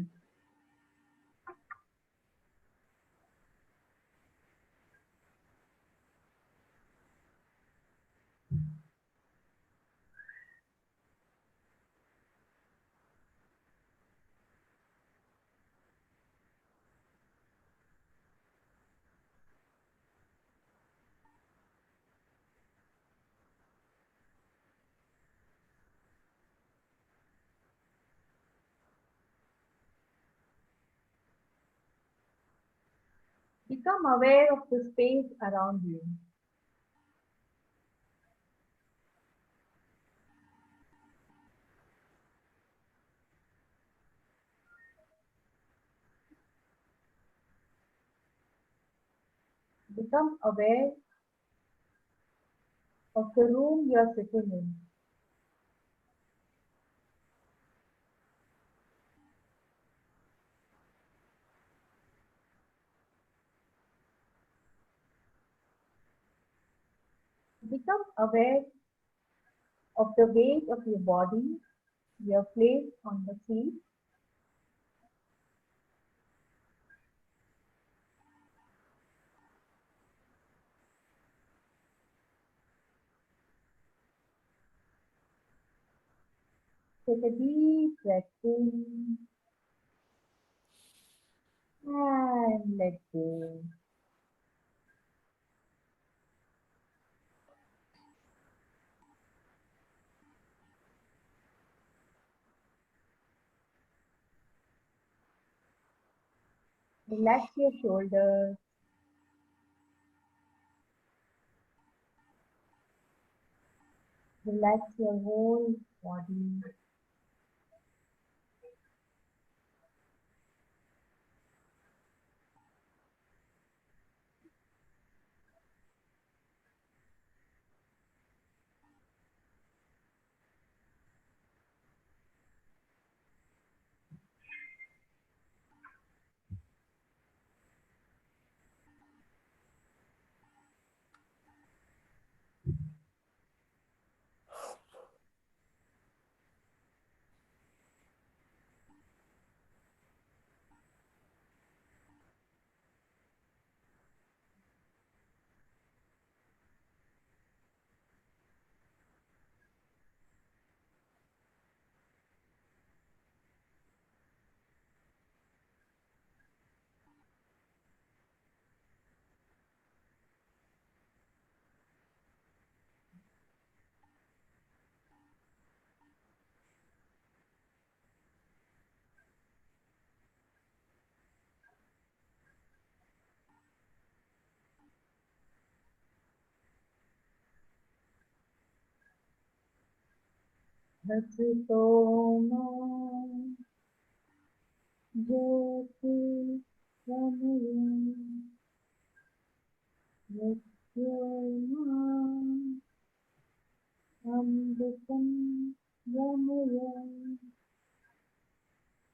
Become aware of the space around you. Become aware of the room you are sitting in. Become aware of the weight of your body, your place on the seat. Take a deep breath in and let go. Relax your shoulders. Relax your whole body. Vasitoma Jyoti Ramaya Yasyoma Amritam Ramaya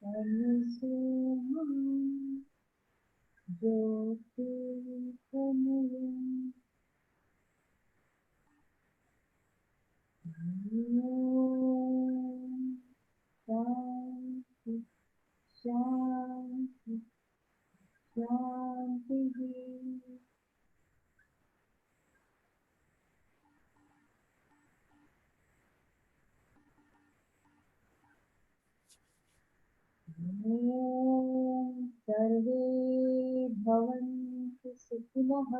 Anusoma Jyoti Ramaya Om Shanti Shanti Shanti. ॐ सर्वे भवन्तु सुखिनः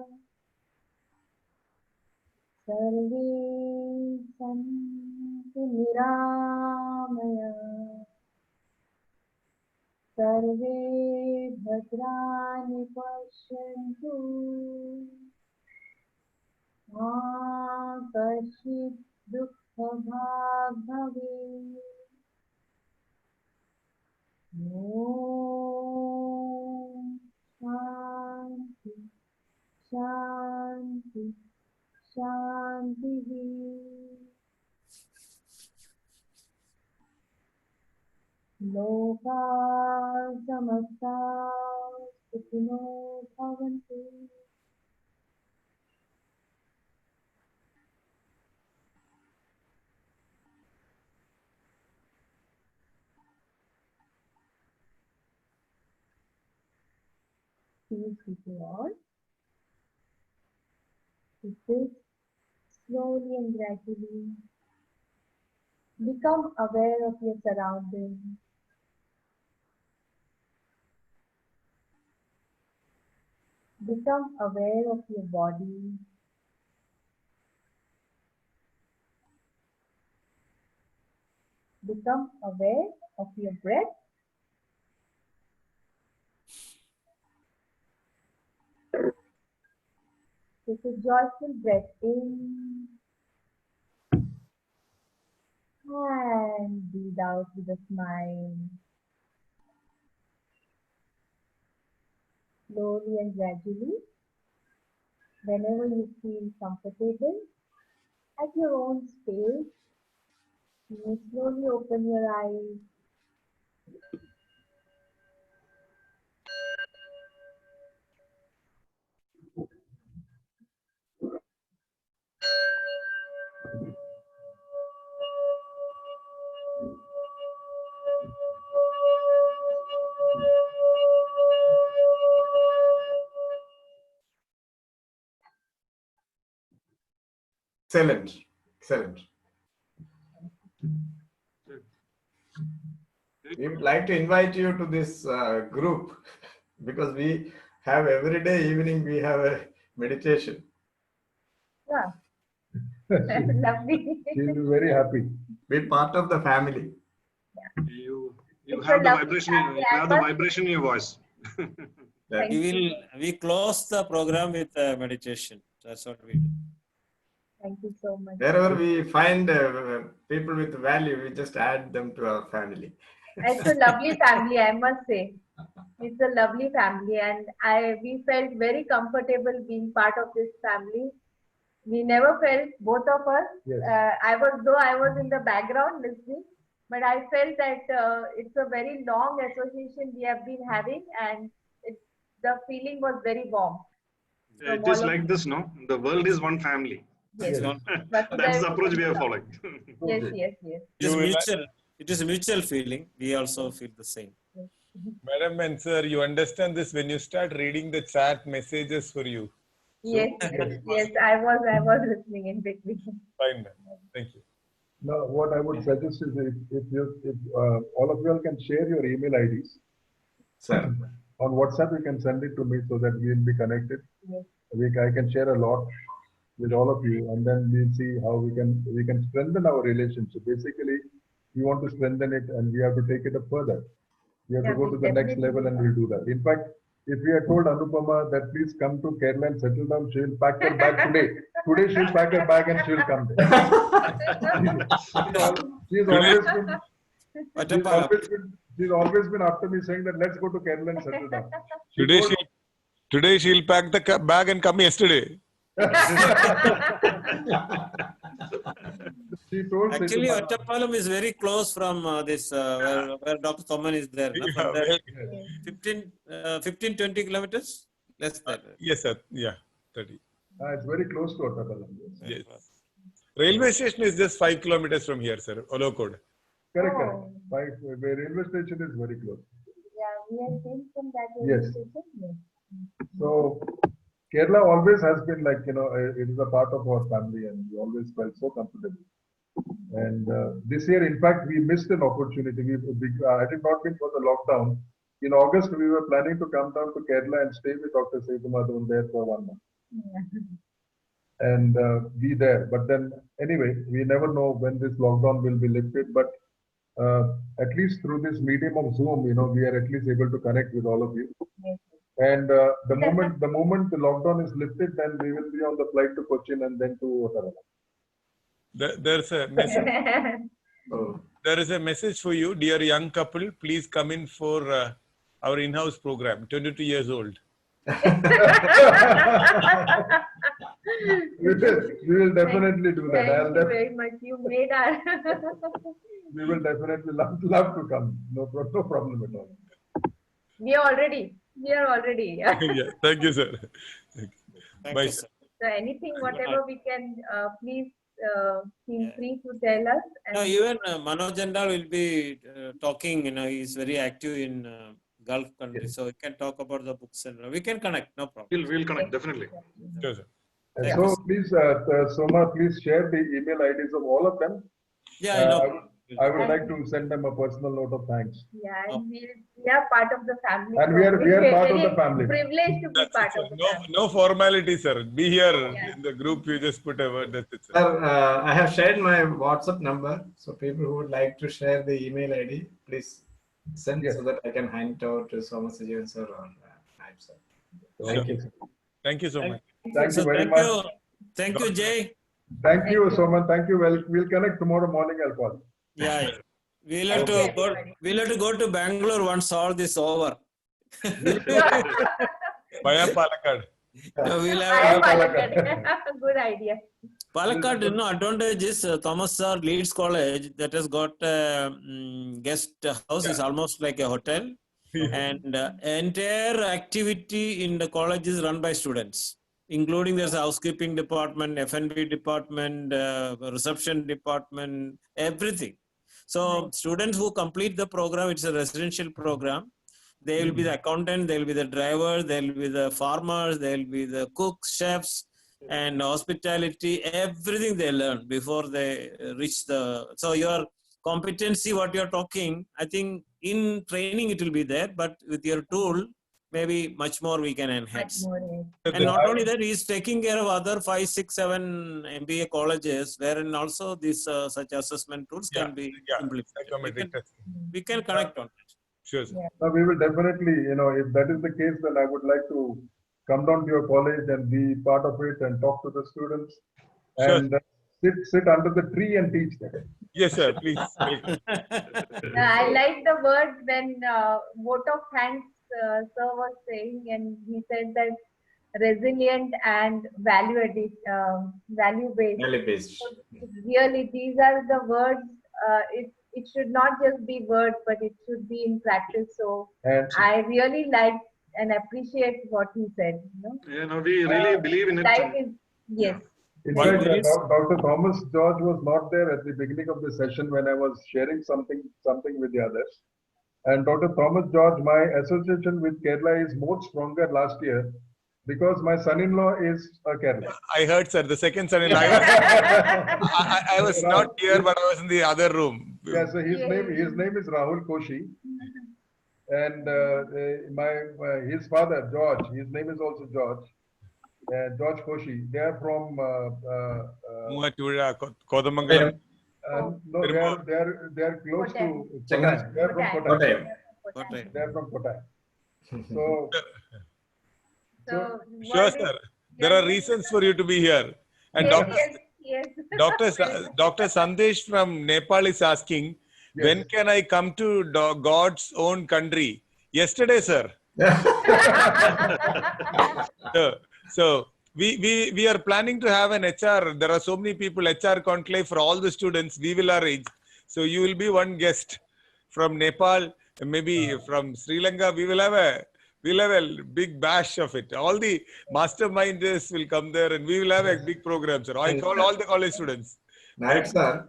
सर्वे सन्तु निरामयाः सर्वे भद्राणि पश्यन्तु मा कश्चित् दुःखभाग् भवेत् ॐ शान्ति शान्ति शान्तिः लोकाः समस्ताः सुखिनो भवन्तु Peace with you all. With this, slowly and gradually, become aware of your surroundings. Become aware of your body. Become aware of your breath. Take a joyful breath in and breathe out with a smile. Slowly and gradually, whenever you feel comfortable at your own space, you may slowly open your eyes. Excellent. Excellent. We would like to invite you to this group because we have every day evening we have a meditation. Yeah, lovely. She will be very happy. Be part of the family. You It's have a the lovely vibration. family. You I have the must- vibration in your voice. That- We close the program with meditation. That's what we do. Thank you so much. Wherever we find people with value, we just add them to our family. It's a lovely family, I must say. It's a lovely family, and we felt very comfortable being part of this family. We never felt, both of us. Yes. I was in the background listening, but I felt that it's a very long association we have been having, and the feeling was very warm. from It is all of like you. this, no? The world is one family. Yes. Yes. That's the approach we are following. Yes, yes, yes. It is You will- mutual. It is a mutual feeling. We also feel the same. Madam and sir, you understand this when you start reading the chat messages for you. Yes, yes, yes. I was listening in between. Fine, ma'am. Thank you. Now, what I would suggest is if all of you all can share your email IDs Sir. on WhatsApp, you can send it to me so that we will be connected. Yes. I can share a lot with all of you, and then we'll see how we can strengthen our relationship. Basically, we want to strengthen it, and we have to take it up further. We have to Yeah, go we to the next definitely level, do and we'll do that. In fact, if we had told Anupama that please come to Kerala and settle down, she will pack her bag today. Today she'll pack her bag and she will come there. She's always been. She's always been after me saying that let's go to Kerala and settle down. Today she'll pack the bag and come yesterday. She told Actually, Sethupathi- Ottappalam is very close from this where Dr. Thoman is there. No? From Yeah, there, 15, 20 kilometers. Less than that. yes, sir. Yeah, 30. It's very close to Ottappalam. Yes. Yes. Railway station is just 5 kilometers from here, sir. Olokode. Correct, Oh. correct. The railway station is very close. Yeah, we have seen from that Yes. station. Yes. So Kerala always has been like, it is a part of our family and we always felt so comfortable. And this year, in fact, we missed an opportunity. Had it not been for the lockdown, in August, we were planning to come down to Kerala and stay with Dr. Sethupathi there for 1 month and be there. But then, anyway, we never know when this lockdown will be lifted. But at least through this medium of Zoom, we are at least able to connect with all of you. Yes. And the moment the lockdown is lifted, then we will be on the flight to Cochin and then to Ottawa. There's a message. Oh. There is a message for you, dear young couple. Please come in for our in-house program. 22 years old. We will definitely do that. Thank you very much. You made our. We will definitely love to come. No problem at all. We are already. Yeah, thank you, sir. Thank Bye, you, sir. sir. So anything, whatever we can, please feel free to tell us. No, even Manoj Jandal will be talking. He's very active in Gulf countries, so we can talk about the books and we can connect. No problem. We'll connect, definitely. Sure, sir. And Thank so you. please, Soma, please share the email IDs of all of them. Yeah, I know. I would like to send them a personal note of thanks. Yeah, and we are part of the family. And we are part of the family. Privileged to be That's part it, of sir. the family. No formality, sir. Be here Yeah. in the group. You just put a word. That's it, sir. Sir, I have shared my WhatsApp number. So people who would like to share the email ID, please send Yes. so that I can hand it out to Somasajan sir or Naib sir. Thank you. Thank you so much. Thank you So very thank much. you. Thank you, Jay. Thank you, Soman. Thank you. We'll connect tomorrow morning. I'll call. Yeah. We'll have Okay. to go. We'll have to go to Bangalore once all this over. Via Palakkad. No, we'll I have am Palakkad. Good idea. Palakkad. You know, advantage is Thomas Sir Leeds College that has got guest house is almost like a hotel, and entire activity in the college is run by students, including there's a housekeeping department, F&B department, reception department, everything. So students who complete the program, it's a residential program. They will be the accountant, they will be the driver, they will be the farmers, they will be the cooks, chefs, and hospitality. Everything they learn before they reach the. So your competency, what you're talking, I think in training it will be there, but with your tool, maybe much more we can enhance. And not only that, he's taking care of other 5, 6, 7 MBA colleges, wherein also these such assessment tools can be implemented. Psychometric testing. We can connect on it. Sure, sir. We will definitely, if that is the case, then I would like to come down to your college and be part of it and talk to the students Sure. and sit under the tree and teach them. Yes, sir. Please. I like the words when vote of thanks sir was saying, and he said that resilient and value based. Value based. So really, these are the words. It should not just be words, but it should be in practice. So And I really like and appreciate what he said. We really believe in it. Life is, yes. in One fact, more is- Dr. Thomas George was not there at the beginning of the session when I was sharing something with the others. And Dr. Thomas George, my association with Kerala is more stronger last year because my son-in-law is a Kerala. I heard, sir. The second son-in-law. I was not here, but I was in the other room. Yeah, so his name is Rahul Koshi, and his father George. His name is also George. George Koshi. They are from Muattura, Kodamangalam. no, they are close to Chennai. Kottayam. They are from Kottayam. Kottayam. They are from Kottayam. So Sure, sir. There are reasons for you to be here. And Yes. Dr. Sandesh from Nepal is asking, when can I come to God's own country? Yesterday, sir. So we are planning to have an HR. There are so many people, HR conclave for all the students. We will arrange. So you will be one guest from Nepal, maybe from Sri Lanka. We'll have a big bash of it. All the masterminders will come there, and we will have a big program, sir. I call all the college students. Right, sir.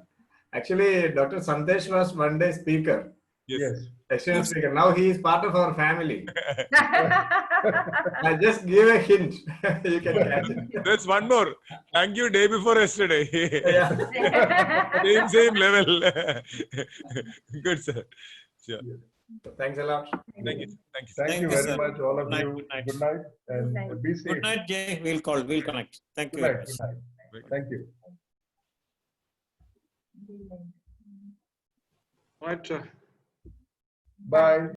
Actually, Dr. Sandesh was one day speaker. Yes. Excellent speaker. Now he is part of our family. I just give a hint. You can catch it. There's one more. Thank you day before yesterday. Yeah. same level. Good, sir. Sure. Thanks a lot. Thank you. Thank you. thank you you, very sir. much, all of Good night, you. good night. Good night and Good night. be safe. Good night, Jay. We'll connect. Thank Good you. night. Good night. Thank you. Right. Bye.